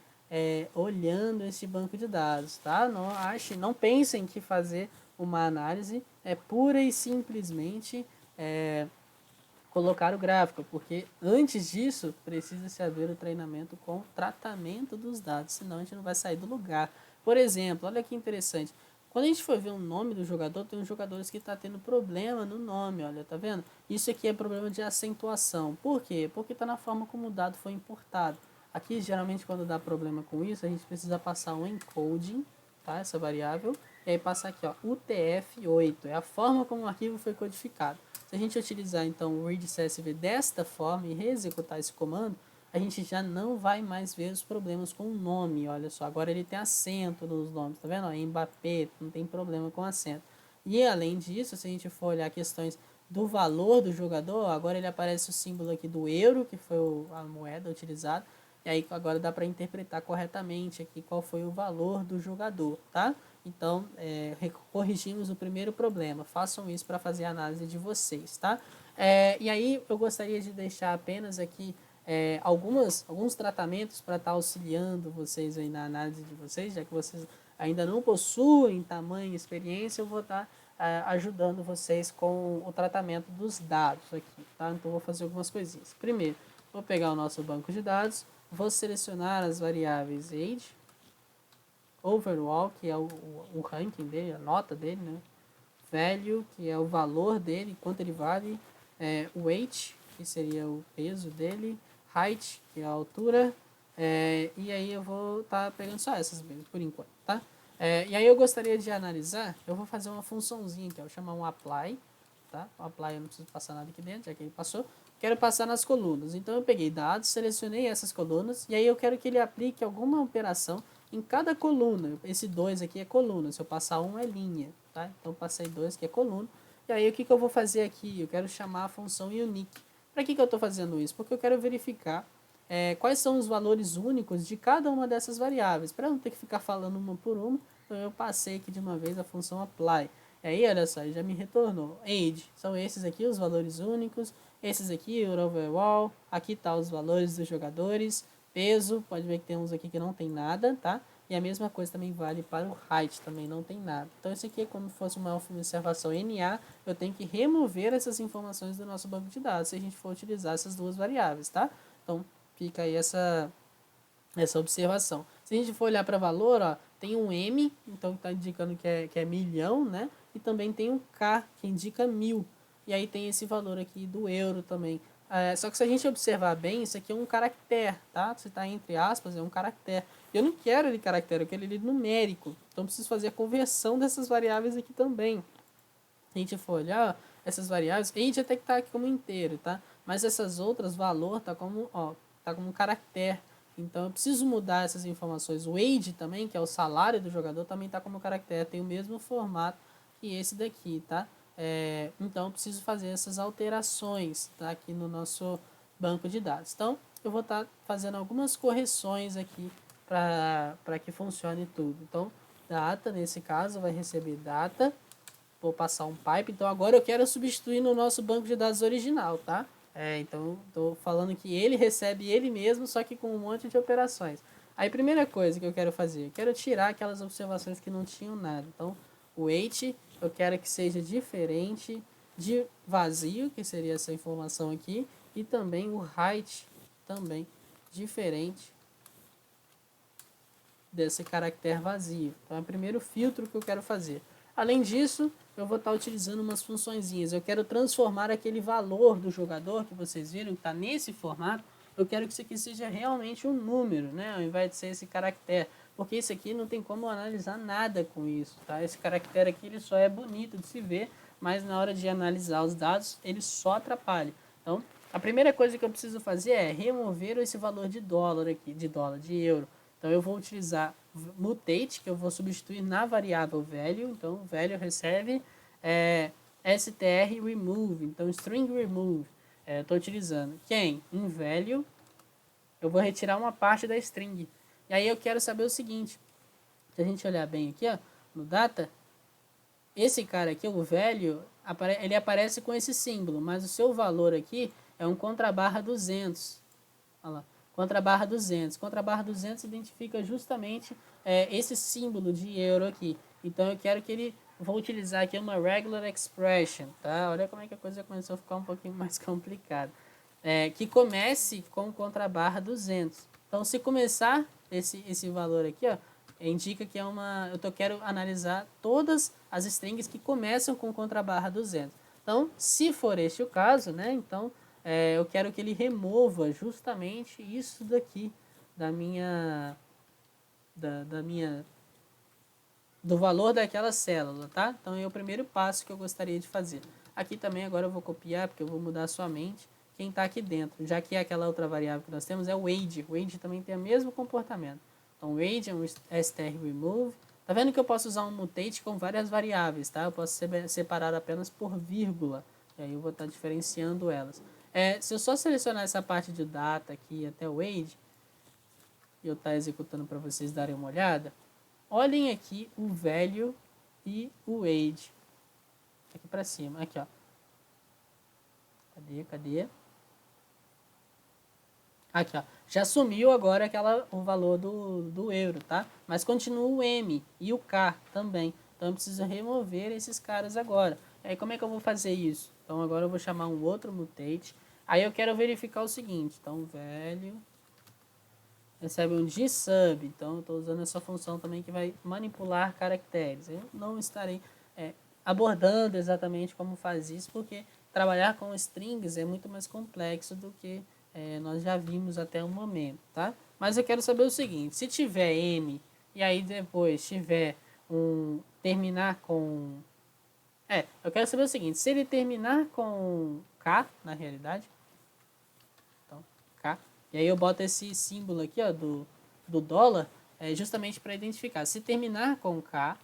olhando esse banco de dados, tá? Não pensem que fazer uma análise é pura e simplesmente colocar o gráfico, porque antes disso precisa se haver o treinamento com tratamento dos dados, senão a gente não vai sair do lugar. Por exemplo, olha que interessante, quando a gente for ver o nome do jogador, tem uns jogadores que está tendo problema no nome, olha, tá vendo? Isso aqui é problema de acentuação. Por quê? Porque está na forma como o dado foi importado. Aqui, geralmente, quando dá problema com isso, a gente precisa passar um encoding, tá? Essa variável, e aí passar aqui, ó, UTF-8, é a forma como o arquivo foi codificado. Se a gente utilizar então o read.csv desta forma e reexecutar esse comando, a gente já não vai mais ver os problemas com o nome. Olha só, agora ele tem acento nos nomes, tá vendo? Mbappé, não tem problema com acento. E além disso, se a gente for olhar questões do valor do jogador, agora ele aparece o símbolo aqui do euro, que foi a moeda utilizada, e aí agora dá para interpretar corretamente aqui qual foi o valor do jogador, tá? Então, corrigimos o primeiro problema. Façam isso para fazer a análise de vocês, tá? E aí eu gostaria de deixar apenas aqui alguns tratamentos para estar auxiliando vocês aí na análise de vocês, já que vocês ainda não possuem tamanho e experiência, eu vou estar ajudando vocês com o tratamento dos dados aqui, tá? Então, vou fazer algumas coisinhas. Primeiro, vou pegar o nosso banco de dados, vou selecionar as variáveis age, overall, que é o ranking dele, a nota dele, né? Value, que é o valor dele, quanto ele vale, weight, que seria o peso dele, height, que é a altura, e aí eu vou estar pegando só essas mesmo, por enquanto, tá? E aí eu gostaria de analisar, eu vou fazer uma funçãozinha que eu vou chamar um apply, tá? O apply eu não preciso passar nada aqui dentro, já que ele passou. Quero passar nas colunas, então eu peguei dados, selecionei essas colunas, e aí eu quero que ele aplique alguma operação em cada coluna. Esse 2 aqui é coluna, se eu passar um é linha, tá? Então passei 2 que é coluna, e aí o que eu vou fazer aqui? Eu quero chamar a função unique. Para que eu estou fazendo isso? Porque eu quero verificar quais são os valores únicos de cada uma dessas variáveis, para não ter que ficar falando uma por uma. Então eu passei aqui de uma vez a função apply. E aí, olha só, já me retornou. Age, são esses aqui os valores únicos. Esses aqui, o overall. Aqui tá os valores dos jogadores. Peso, pode ver que tem uns aqui que não tem nada, tá? E a mesma coisa também vale para o height, também não tem nada. Então, esse aqui é como se fosse uma observação NA. Eu tenho que remover essas informações do nosso banco de dados se a gente for utilizar essas duas variáveis, tá? Então, fica aí essa observação. Se a gente for olhar para valor, ó, tem um M, então está indicando que é milhão, né? E também tem um K, que indica 1000. E aí tem esse valor aqui do euro também. Só que se a gente observar bem, isso aqui é um caractere, tá? Se está entre aspas, é um caractere. Eu não quero ele caractere, eu quero ele numérico. Então, preciso fazer a conversão dessas variáveis aqui também. Se a gente for olhar essas variáveis, a gente até que está aqui como inteiro, tá? Mas essas outras, valor, tá como um caractere. Então, eu preciso mudar essas informações. O age também, que é o salário do jogador, também está como caractere. Tem o mesmo formato que esse daqui, tá? Então, eu preciso fazer essas alterações, tá? Aqui no nosso banco de dados. Então, eu vou estar fazendo algumas correções aqui para que funcione tudo. Então, data, nesse caso, vai receber data. Vou passar um pipe. Então, agora eu quero substituir no nosso banco de dados original, tá? Então, estou falando que ele recebe ele mesmo, só que com um monte de operações. Aí, primeira coisa que eu quero fazer, eu quero tirar aquelas observações que não tinham nada. Então, o weight, eu quero que seja diferente de vazio, que seria essa informação aqui, e também o height, também diferente desse caractere vazio. Então, é o primeiro filtro que eu quero fazer. Além disso, eu vou estar utilizando umas funçõezinhas. Eu quero transformar aquele valor do jogador que vocês viram, que está nesse formato, eu quero que isso aqui seja realmente um número, né? Ao invés de ser esse caractere. Porque isso aqui não tem como analisar nada com isso, tá? Esse caractere aqui ele só é bonito de se ver, mas na hora de analisar os dados, ele só atrapalha. Então, a primeira coisa que eu preciso fazer é remover esse valor de dólar aqui, de euro. Então, eu vou utilizar mutate, que eu vou substituir na variável value. Então, value recebe str remove, então string remove, estou utilizando quem? Em value, eu vou retirar uma parte da string. E aí eu quero saber o seguinte, se a gente olhar bem aqui, ó, no data, esse cara aqui, o value, ele aparece com esse símbolo, mas o seu valor aqui é um contrabarra 200. Olha lá, contrabarra 200. Contrabarra 200 identifica justamente esse símbolo de euro aqui. Então eu quero que ele, vou utilizar aqui uma regular expression, tá? Olha como é que a coisa começou a ficar um pouquinho mais complicada. Que comece com contrabarra 200. Então se começar esse valor aqui, ó, indica que eu quero analisar todas as strings que começam com contrabarra 200. Então, se for este o caso, né, então eu quero que ele remova justamente isso daqui da minha do valor daquela célula, tá? Então é o primeiro passo que eu gostaria de fazer. Aqui também agora eu vou copiar, porque eu vou mudar somente quem está aqui dentro, já que aquela outra variável que nós temos é o age. O age também tem o mesmo comportamento. Então o age é um str remove. Tá vendo que eu posso usar um mutate com várias variáveis, tá? Eu posso separar apenas por vírgula, e aí eu vou estar diferenciando elas. Se eu só selecionar essa parte de data aqui até o age, e eu estar executando para vocês darem uma olhada, olhem aqui o value e o age. Aqui para cima, aqui ó. Cadê? Aqui ó, já sumiu agora o valor do euro, tá? Mas continua o M e o K também. Então eu preciso remover esses caras agora. Aí como é que eu vou fazer isso? Então agora eu vou chamar um outro mutate. Aí eu quero verificar o seguinte. Então value recebe um gsub. Então eu estou usando essa função também que vai manipular caracteres. Eu não estarei abordando exatamente como faz isso, porque trabalhar com strings é muito mais complexo do que nós já vimos até o momento, tá? Mas eu quero saber o seguinte, se tiver M e aí depois tiver terminar com... eu quero saber o seguinte, se ele terminar com K, na realidade, então, K, e aí eu boto esse símbolo aqui, ó, do dólar, justamente para identificar. Se terminar com K,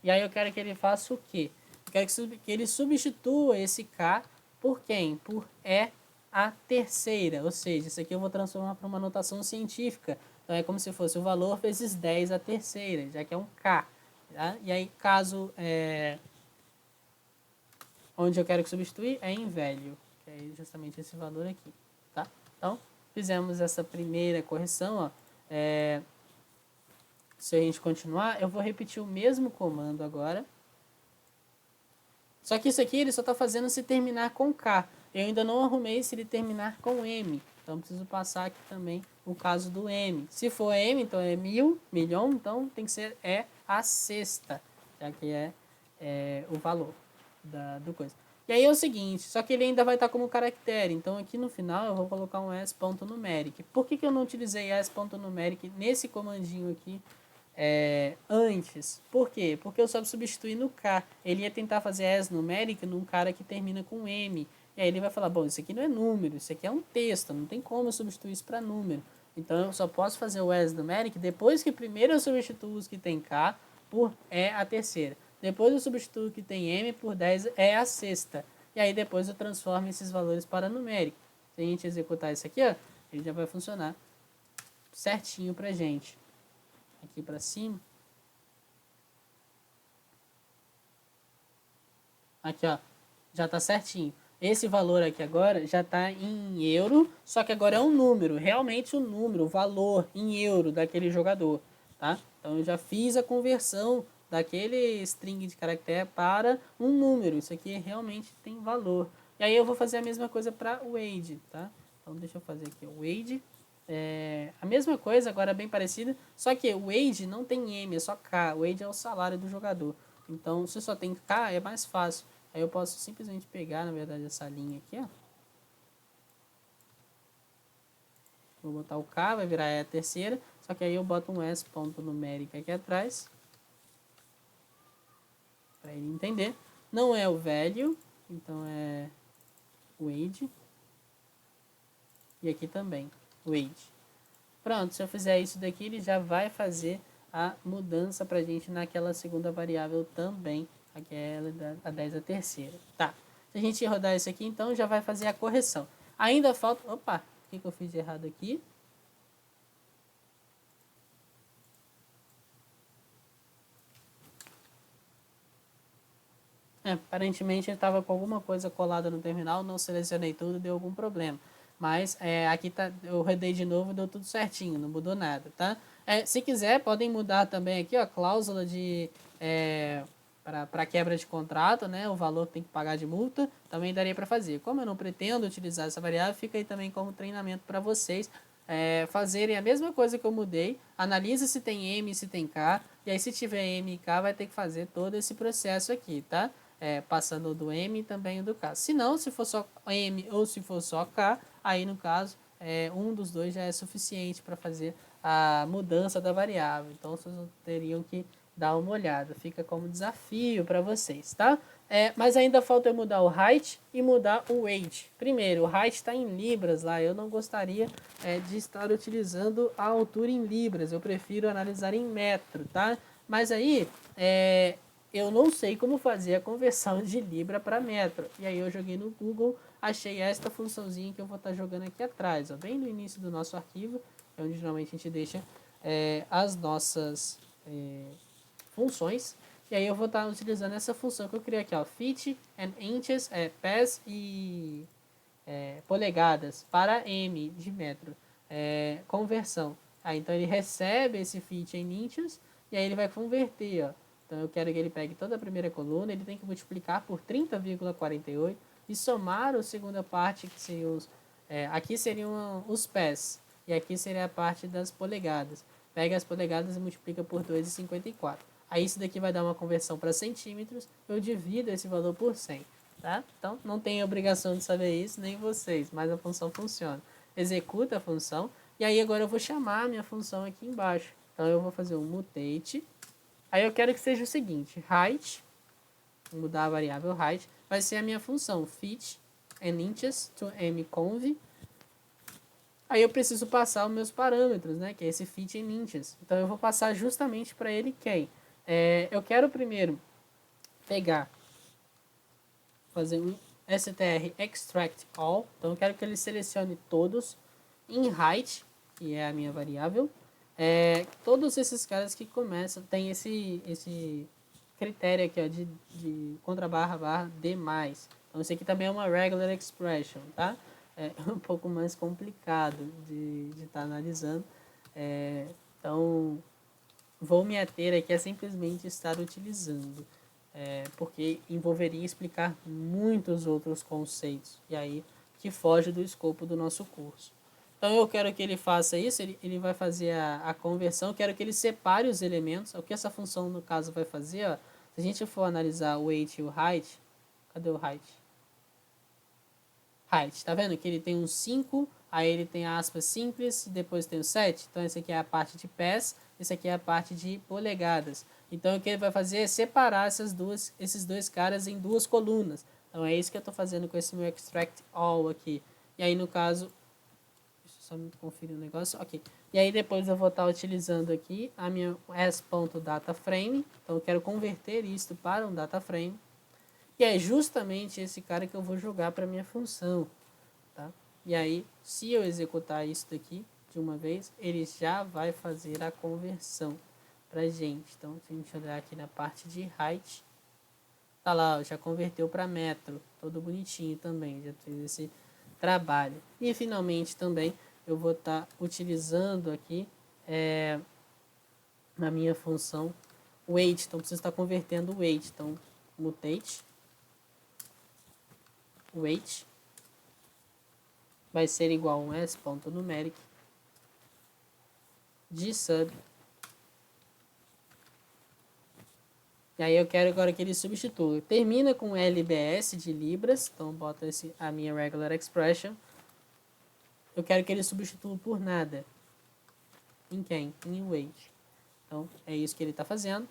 e aí eu quero que ele faça o quê? Eu quero que ele substitua esse K por quem? Por E a terceira, ou seja, isso aqui eu vou transformar para uma notação científica. Então é como se fosse o valor vezes 10 a terceira, já que é um K. Tá? E aí, caso onde eu quero que substituir é em value, que é justamente esse valor aqui. Tá? Então, fizemos essa primeira correção. Ó. Se a gente continuar, eu vou repetir o mesmo comando agora. Só que isso aqui ele só está fazendo se terminar com K. Eu ainda não arrumei se ele terminar com M. Então, preciso passar aqui também o caso do M. Se for M, então é milhão, então tem que ser a sexta, já que é o valor do coisa. E aí é o seguinte, só que ele ainda vai estar como caractere. Então, aqui no final eu vou colocar um s.numeric. Por que eu não utilizei s.numeric nesse comandinho aqui? Antes. Por quê? Porque eu só substituir no K. Ele ia tentar fazer as numérica num cara que termina com M. E aí ele vai falar, bom, isso aqui não é número, isso aqui é um texto, não tem como eu substituir isso para número. Então eu só posso fazer o as numeric depois que primeiro eu substituo os que tem K por E a terceira. Depois eu substituo o que tem M por 10 é a sexta. E aí depois eu transformo esses valores para numérico. Se a gente executar isso aqui, ó, ele já vai funcionar certinho pra gente. Aqui para cima. Aqui, ó. Já está certinho. Esse valor aqui agora já está em euro, só que agora é um número, realmente um número, o valor em euro daquele jogador, tá? Então eu já fiz a conversão daquele string de caractere para um número. Isso aqui realmente tem valor. E aí eu vou fazer a mesma coisa para o age, tá? Então deixa eu fazer aqui o age. A mesma coisa, agora bem parecida, só que o wage não tem M, é só K. O wage é o salário do jogador. Então, se só tem K, é mais fácil. Aí eu posso simplesmente pegar, na verdade, essa linha aqui, ó. Vou botar o K, vai virar a terceira, só que aí eu boto um s.numérica aqui atrás, para ele entender. Não é o value, então é o age. E aqui também, o age. Pronto, se eu fizer isso daqui, ele já vai fazer a mudança para a gente naquela segunda variável também aqui é a 10 a terceira. Tá, se a gente rodar isso aqui, então já vai fazer a correção. Ainda falta... Opa, o que eu fiz de errado aqui? Aparentemente ele estava com alguma coisa colada no terminal, não selecionei tudo, deu algum problema. Mas aqui tá, eu rodei de novo e deu tudo certinho, não mudou nada, tá? Se quiser, podem mudar também aqui, ó, cláusula de... para quebra de contrato, né? O valor que tem que pagar de multa, também daria para fazer. Como eu não pretendo utilizar essa variável, fica aí também como treinamento para vocês fazerem a mesma coisa que eu mudei. Analisa se tem M, se tem K, e aí se tiver M e K, vai ter que fazer todo esse processo aqui, tá? Passando do M e também do K. Se não, se for só M ou se for só K, aí no caso, um dos dois já é suficiente para fazer a mudança da variável. Então, vocês teriam que dar uma olhada. Fica como desafio para vocês, tá? Mas ainda falta eu mudar o height e mudar o weight. Primeiro, o height está em libras lá. Eu não gostaria de estar utilizando a altura em libras. Eu prefiro analisar em metro, tá? Mas aí, eu não sei como fazer a conversão de libra para metro. E aí eu joguei no Google, achei esta funçãozinha que eu vou estar jogando aqui atrás, ó, bem no início do nosso arquivo, é onde geralmente a gente deixa as nossas funções. E aí eu vou estar utilizando essa função que eu criei aqui, ó, feet and inches, pés e polegadas para m de metro, conversão. Então ele recebe esse feet em inches e aí ele vai converter, ó. Então eu quero que ele pegue toda a primeira coluna, ele tem que multiplicar por 30,48 e somar a segunda parte, que seriam aqui seriam os pés e aqui seria a parte das polegadas. Pega as polegadas e multiplica por 2,54. Aí isso daqui vai dar uma conversão para centímetros, eu divido esse valor por 100. Tá? Então não tem obrigação de saber isso, nem vocês, mas a função funciona. Executa a função, e aí agora eu vou chamar a minha função aqui embaixo. Então eu vou fazer um mutate. Aí eu quero que seja o seguinte, height, vou mudar a variável height, vai ser a minha função feet and inches to mconv. Aí eu preciso passar os meus parâmetros, né, que é esse feet in inches. Então eu vou passar justamente para ele quem? Eu quero primeiro pegar, fazer um str extract all. Então eu quero que ele selecione todos em height, que é a minha variável. Todos esses caras que começam, tem esse critério aqui, ó, de contrabarra D+. Então isso aqui também é uma regular expression, tá? É um pouco mais complicado de estar analisando. Então vou me ater aqui a simplesmente estar utilizando. Porque envolveria explicar muitos outros conceitos, e aí que foge do escopo do nosso curso. Então eu quero que ele faça isso, ele vai fazer a conversão, eu quero que ele separe os elementos. O que essa função no caso vai fazer, ó, se a gente for analisar o weight e o height, cadê o height? Height, tá vendo que ele tem um 5, aí ele tem aspas simples, depois tem o 7, então esse aqui é a parte de pés, esse aqui é a parte de polegadas. Então o que ele vai fazer é separar esses dois caras em duas colunas. Então é isso que eu estou fazendo com esse meu extract all aqui. E aí no caso, deixa eu só me conferir um negócio, ok. E aí depois eu vou estar utilizando aqui a minha s.dataframe, então eu quero converter isto para um dataframe. E é justamente esse cara que eu vou jogar para minha função, tá? E aí, se eu executar isso daqui de uma vez, ele já vai fazer a conversão pra gente. Então, se a gente olhar aqui na parte de height, tá lá, ó, já converteu para metro, todo bonitinho também, já fez esse trabalho. E finalmente também eu vou estar utilizando aqui na minha função weight, então preciso estar convertendo o weight, então mutate weight vai ser igual a um s.numeric de sub. E aí eu quero agora que ele substitua. Termina com LBS de libras, então bota a minha regular expression. Eu quero que ele substitua por nada. Em quem? Em weight. Então é isso que ele está fazendo.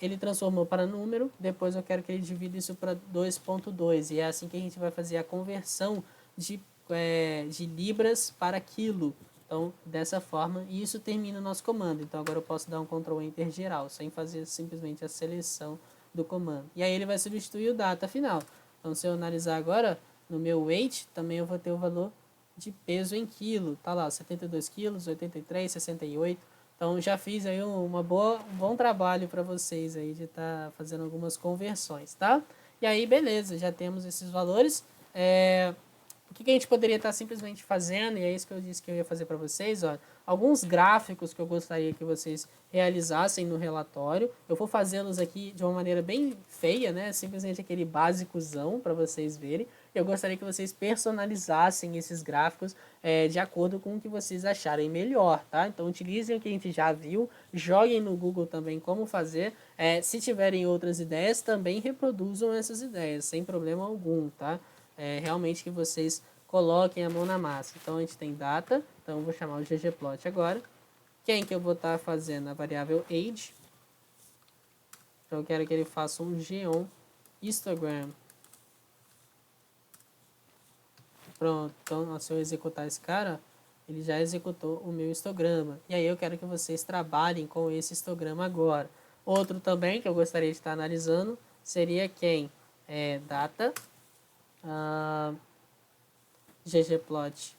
Ele transformou para número, depois eu quero que ele divida isso para 2.2, e é assim que a gente vai fazer a conversão de libras para quilo. Então, dessa forma, e isso termina o nosso comando. Então, agora eu posso dar um Ctrl Enter geral, sem fazer simplesmente a seleção do comando. E aí ele vai substituir o data final. Então, se eu analisar agora, no meu weight, também eu vou ter o valor de peso em quilo. Tá lá, 72 quilos, 83, 68. Então, já fiz aí um bom trabalho para vocês aí de estar fazendo algumas conversões, tá? E aí, beleza, já temos esses valores. O que a gente poderia estar simplesmente fazendo, e é isso que eu disse que eu ia fazer para vocês, ó, alguns gráficos que eu gostaria que vocês realizassem no relatório. Eu vou fazê-los aqui de uma maneira bem feia, né? Simplesmente aquele básicozão para vocês verem. Eu gostaria que vocês personalizassem esses gráficos de acordo com o que vocês acharem melhor, tá? Então utilizem o que a gente já viu, joguem no Google também como fazer. Se tiverem outras ideias, também reproduzam essas ideias, sem problema algum, tá? Realmente que vocês coloquem a mão na massa. Então a gente tem data, então eu vou chamar o ggplot agora. Quem que eu vou estar fazendo? A variável age. Então eu quero que ele faça um geom histogram. Pronto, então se eu executar esse cara, ele já executou o meu histograma. E aí eu quero que vocês trabalhem com esse histograma agora. Outro também que eu gostaria de estar analisando seria quem? Data. ggplot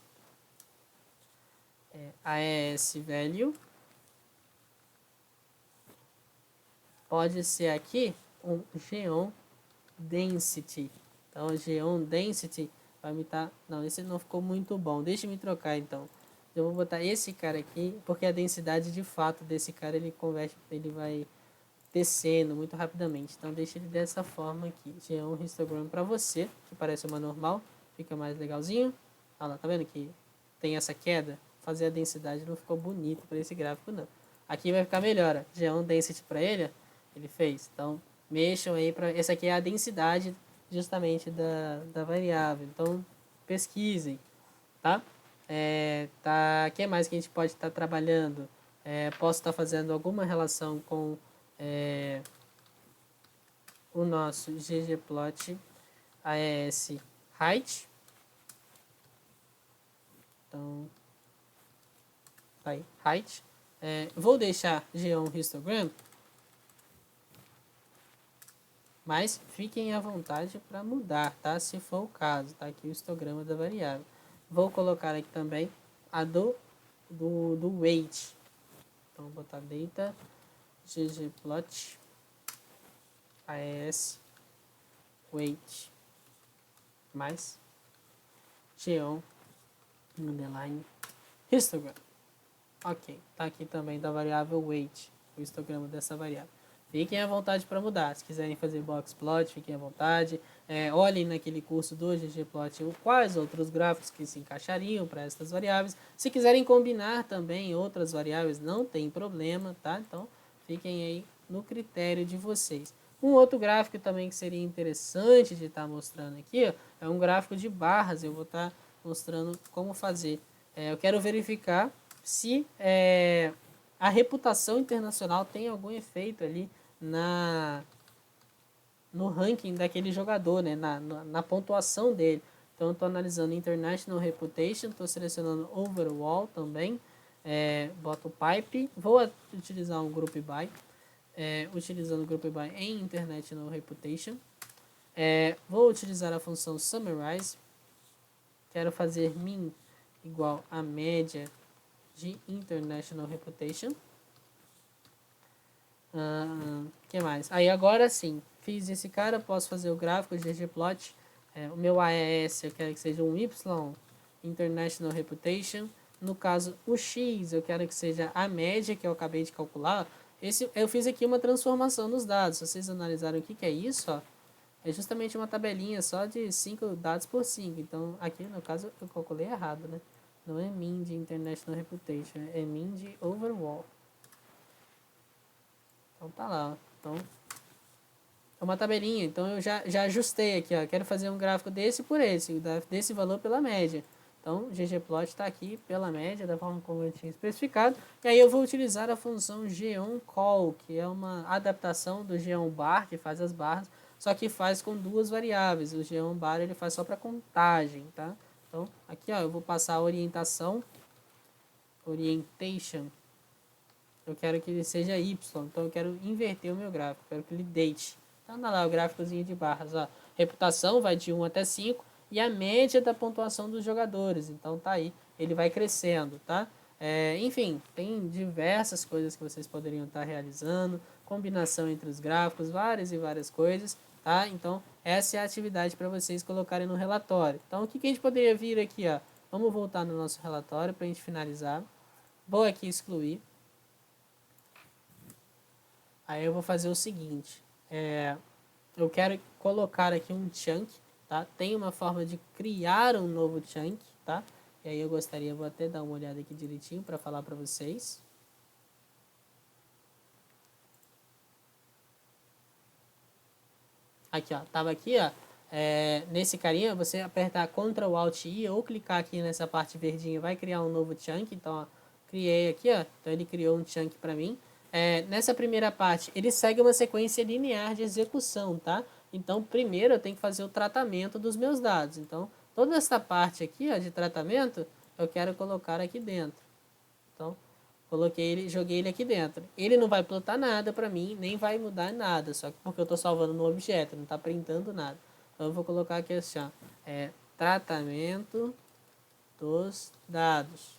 AES value. Pode ser aqui um geom density. Então, o geom density vai me estar... Não, esse não ficou muito bom. Deixa eu me trocar, então. Eu vou botar esse cara aqui, porque a densidade, de fato, desse cara, ele converte... Ele vai descendo muito rapidamente. Então, deixa ele dessa forma aqui. Geom histogram para você, que parece uma normal. Fica mais legalzinho. Olha lá, tá vendo que tem essa queda? Fazer a densidade não ficou bonito para esse gráfico, não. Aqui vai ficar melhor, ó. Geom density para ele fez. Então, mexam aí para... Essa aqui é a densidade justamente da variável. Então, pesquisem, tá? O que mais que a gente pode estar trabalhando? Posso estar fazendo alguma relação com o nosso ggplot AES height. Então, tá aí, height. Vou deixar geom histogram, mas fiquem à vontade para mudar, tá? Se for o caso, tá aqui o histograma da variável. Vou colocar aqui também a do weight. Então, vou botar data ggplot AES weight mais geom underline histogram. Ok, tá aqui também da variável weight, o histograma dessa variável. Fiquem à vontade para mudar. Se quiserem fazer boxplot, fiquem à vontade. Olhem naquele curso do ggplot quais outros gráficos que se encaixariam para essas variáveis. Se quiserem combinar também outras variáveis, não tem problema, tá? Então, fiquem aí no critério de vocês. Um outro gráfico também que seria interessante de estar mostrando aqui, ó, é um gráfico de barras. Eu vou estar mostrando como fazer. Eu quero verificar se a reputação internacional tem algum efeito ali no ranking daquele jogador, né? na pontuação dele. Então, estou analisando International Reputation, estou selecionando Overall também, boto Pipe, vou utilizar um Group By, utilizando o Group By em International Reputation. Vou utilizar a função Summarize, quero fazer min igual a média de International Reputation. Que mais? Aí agora sim, fiz esse cara, posso fazer o gráfico de ggplot. O meu AES eu quero que seja um Y, International Reputation. No caso, o X eu quero que seja a média que eu acabei de calcular. Eu fiz aqui uma transformação nos dados. Se vocês analisarem o que é isso, ó, é justamente uma tabelinha só de 5 dados por 5. Então, aqui no caso eu calculei errado, né? Não é min de International Reputation, é min de Overall. Então tá lá, ó. Então, é uma tabelinha. Então eu já ajustei aqui, ó. Quero fazer um gráfico desse por esse, desse valor pela média. Então, ggplot está aqui pela média, da forma como eu tinha especificado. E aí eu vou utilizar a função geonCall, que é uma adaptação do geonbar, que faz as barras, só que faz com duas variáveis. O geonbar ele faz só para contagem, tá? Então, aqui ó, eu vou passar a orientation. Eu quero que ele seja Y, então eu quero inverter o meu gráfico, quero que ele date. Então, dá lá o gráficozinho de barras, ó. Reputação vai de 1 até 5 e a média da pontuação dos jogadores. Então, tá aí, ele vai crescendo, tá? Enfim, tem diversas coisas que vocês poderiam estar realizando, combinação entre os gráficos, várias e várias coisas, tá? Então, essa é a atividade para vocês colocarem no relatório. Então, o que a gente poderia vir aqui, ó? Vamos voltar no nosso relatório para a gente finalizar. Vou aqui excluir. Aí eu vou fazer o seguinte, eu quero colocar aqui um chunk, tá? Tem uma forma de criar um novo chunk, tá? E aí eu gostaria, vou até dar uma olhada aqui direitinho para falar para vocês. Aqui, ó, tava aqui, ó, nesse carinha, você apertar Ctrl Alt I ou clicar aqui nessa parte verdinha, vai criar um novo chunk. Então, ó, criei aqui, ó, então ele criou um chunk para mim. Nessa primeira parte, ele segue uma sequência linear de execução, tá? Então, primeiro eu tenho que fazer o tratamento dos meus dados. Então, toda essa parte aqui, ó, de tratamento, eu quero colocar aqui dentro. Então, coloquei ele, joguei ele aqui dentro. Ele não vai plotar nada para mim, nem vai mudar nada, só que porque eu estou salvando no objeto, não está printando nada. Então eu vou colocar aqui assim, ó, tratamento dos dados.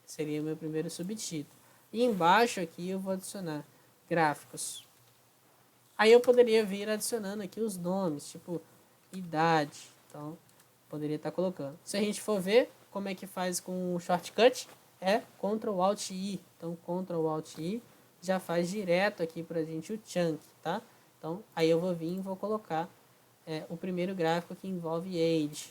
Seria o meu primeiro subtítulo. E embaixo aqui eu vou adicionar gráficos. Aí eu poderia vir adicionando aqui os nomes, tipo idade. Então, poderia estar colocando. Se a gente for ver como é que faz com o shortcut, Ctrl Alt I. Então, Ctrl Alt I já faz direto aqui pra gente o chunk, tá? Então, aí eu vou vir e vou colocar o primeiro gráfico que envolve age.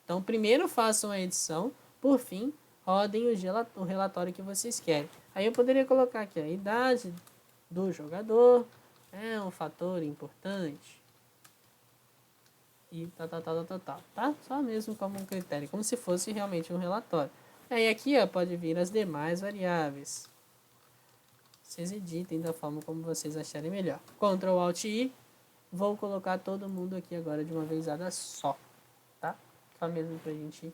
Então, primeiro façam a edição, por fim, rodem o relatório que vocês querem. Aí eu poderia colocar aqui a idade do jogador, é um fator importante. E tá? Só mesmo como um critério, como se fosse realmente um relatório. Aí aqui, ó, pode vir as demais variáveis. Vocês editem da forma como vocês acharem melhor. Ctrl Alt I. Vou colocar todo mundo aqui agora de uma vezada só, tá? Só mesmo pra gente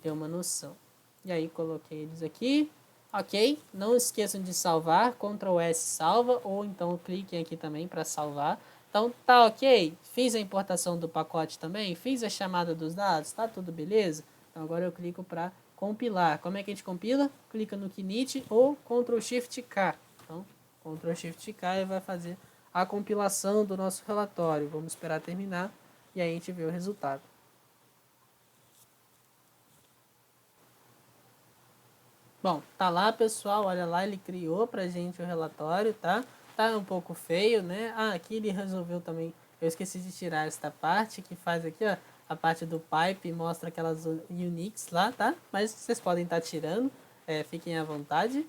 ter uma noção. E aí coloquei eles aqui. Ok, não esqueçam de salvar, Ctrl S salva, ou então cliquem aqui também para salvar. Então tá ok, fiz a importação do pacote também, fiz a chamada dos dados, tá tudo beleza? Então agora eu clico para compilar. Como é que a gente compila? Clica no Knit ou Ctrl Shift K. Então Ctrl Shift K e vai fazer a compilação do nosso relatório. Vamos esperar terminar e aí a gente vê o resultado. Bom, tá lá, pessoal, olha lá, ele criou pra gente o relatório, tá? Tá um pouco feio, né? Ah, aqui ele resolveu também, eu esqueci de tirar esta parte, que faz aqui, ó, a parte do pipe, mostra aquelas Unix lá, tá? Mas vocês podem estar tirando, fiquem à vontade.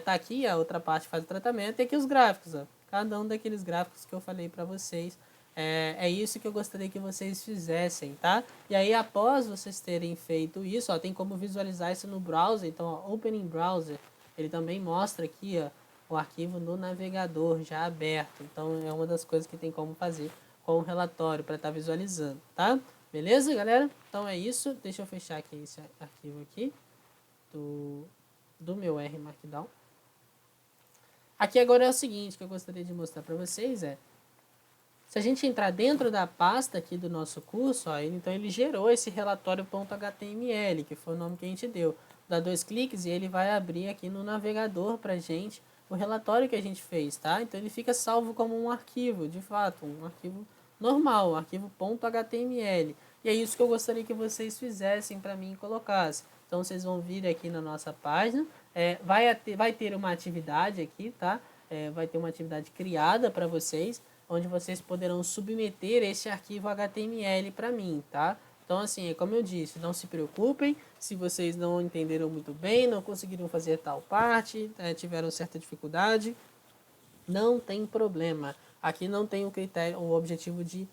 Tá aqui, a outra parte faz o tratamento, e aqui os gráficos, ó. Cada um daqueles gráficos que eu falei pra vocês. É isso que eu gostaria que vocês fizessem, tá? E aí, após vocês terem feito isso, ó, tem como visualizar isso no browser. Então, ó, Opening Browser, ele também mostra aqui, ó, o arquivo no navegador já aberto. Então, é uma das coisas que tem como fazer com o relatório para estar visualizando, tá? Beleza, galera? Então, é isso. Deixa eu fechar aqui esse arquivo aqui do meu R Markdown. Aqui agora é o seguinte que eu gostaria de mostrar para vocês, se a gente entrar dentro da pasta aqui do nosso curso, ó, então ele gerou esse relatório.html, que foi o nome que a gente deu. Dá 2 cliques e ele vai abrir aqui no navegador pra gente o relatório que a gente fez, tá? Então ele fica salvo como um arquivo, de fato, um arquivo normal, um arquivo .html. E é isso que eu gostaria que vocês fizessem para mim e colocassem. Então vocês vão vir aqui na nossa página, vai ter uma atividade aqui, tá? Vai ter uma atividade criada para vocês, onde vocês poderão submeter esse arquivo HTML para mim, tá? Então, assim, como eu disse, não se preocupem se vocês não entenderam muito bem, não conseguiram fazer tal parte, tiveram certa dificuldade, não tem problema. Aqui não tem o critério, o objetivo de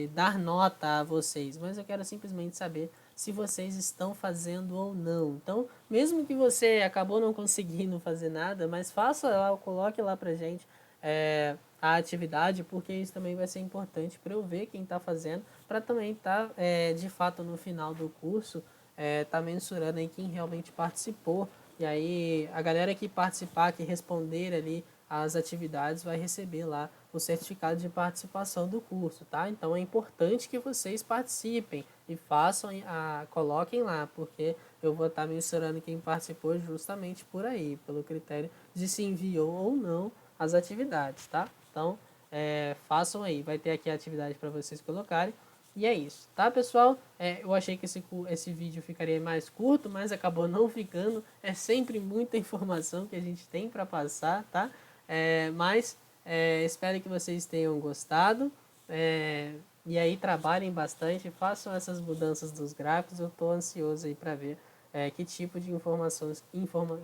dar nota a vocês, mas eu quero simplesmente saber se vocês estão fazendo ou não. Então, mesmo que você acabou não conseguindo fazer nada, mas faça lá, coloque lá pra gente a atividade, porque isso também vai ser importante para eu ver quem está fazendo, para também estar, de fato, no final do curso, tá mensurando aí quem realmente participou. E aí, a galera que participar, que responder ali as atividades, vai receber lá o certificado de participação do curso, tá? Então é importante que vocês participem e façam, coloquem lá, porque eu vou estar mensurando quem participou justamente por aí, pelo critério de se enviou ou não as atividades, tá? Então, façam aí, vai ter aqui a atividade para vocês colocarem. E é isso, tá, pessoal? Eu achei que esse vídeo ficaria mais curto, mas acabou não ficando. É sempre muita informação que a gente tem para passar, tá? Mas espero que vocês tenham gostado. E aí trabalhem bastante, façam essas mudanças dos gráficos. Eu estou ansioso aí para ver que tipo de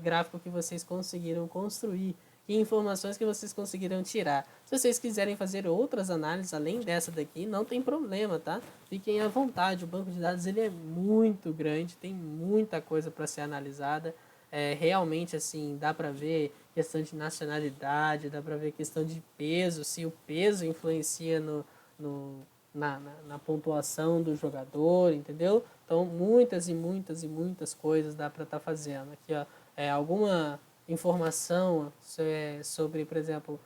gráfico que vocês conseguiram construir, que informações que vocês conseguiram tirar. Se vocês quiserem fazer outras análises além dessa daqui, não tem problema, tá? Fiquem à vontade, o banco de dados ele é muito grande, tem muita coisa para ser analisada. Realmente, assim, dá para ver questão de nacionalidade, dá para ver questão de peso, se o peso influencia na pontuação do jogador, entendeu? Então, muitas e muitas e muitas coisas dá para estar fazendo. Aqui, ó, alguma informação sobre, por exemplo,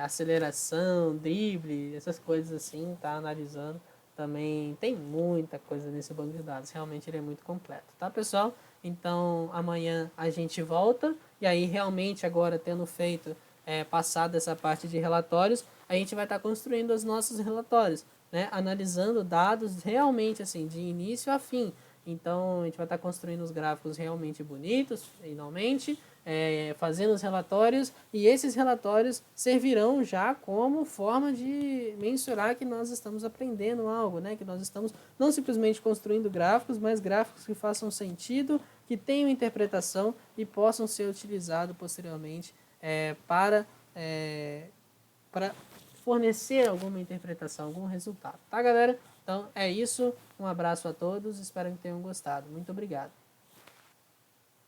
aceleração, drible, essas coisas assim, tá analisando. Também tem muita coisa nesse banco de dados, realmente ele é muito completo, tá, pessoal? Então, amanhã a gente volta, e aí realmente agora tendo feito, passado essa parte de relatórios, a gente vai estar construindo os nossos relatórios, né? Analisando dados realmente assim, de início a fim. Então, a gente vai estar construindo os gráficos realmente bonitos, finalmente, fazendo os relatórios, e esses relatórios servirão já como forma de mensurar que nós estamos aprendendo algo, né? Que nós estamos não simplesmente construindo gráficos, mas gráficos que façam sentido, que tenham interpretação e possam ser utilizados posteriormente para fornecer alguma interpretação, algum resultado, tá, galera? Então é isso, um abraço a todos, espero que tenham gostado. Muito obrigado.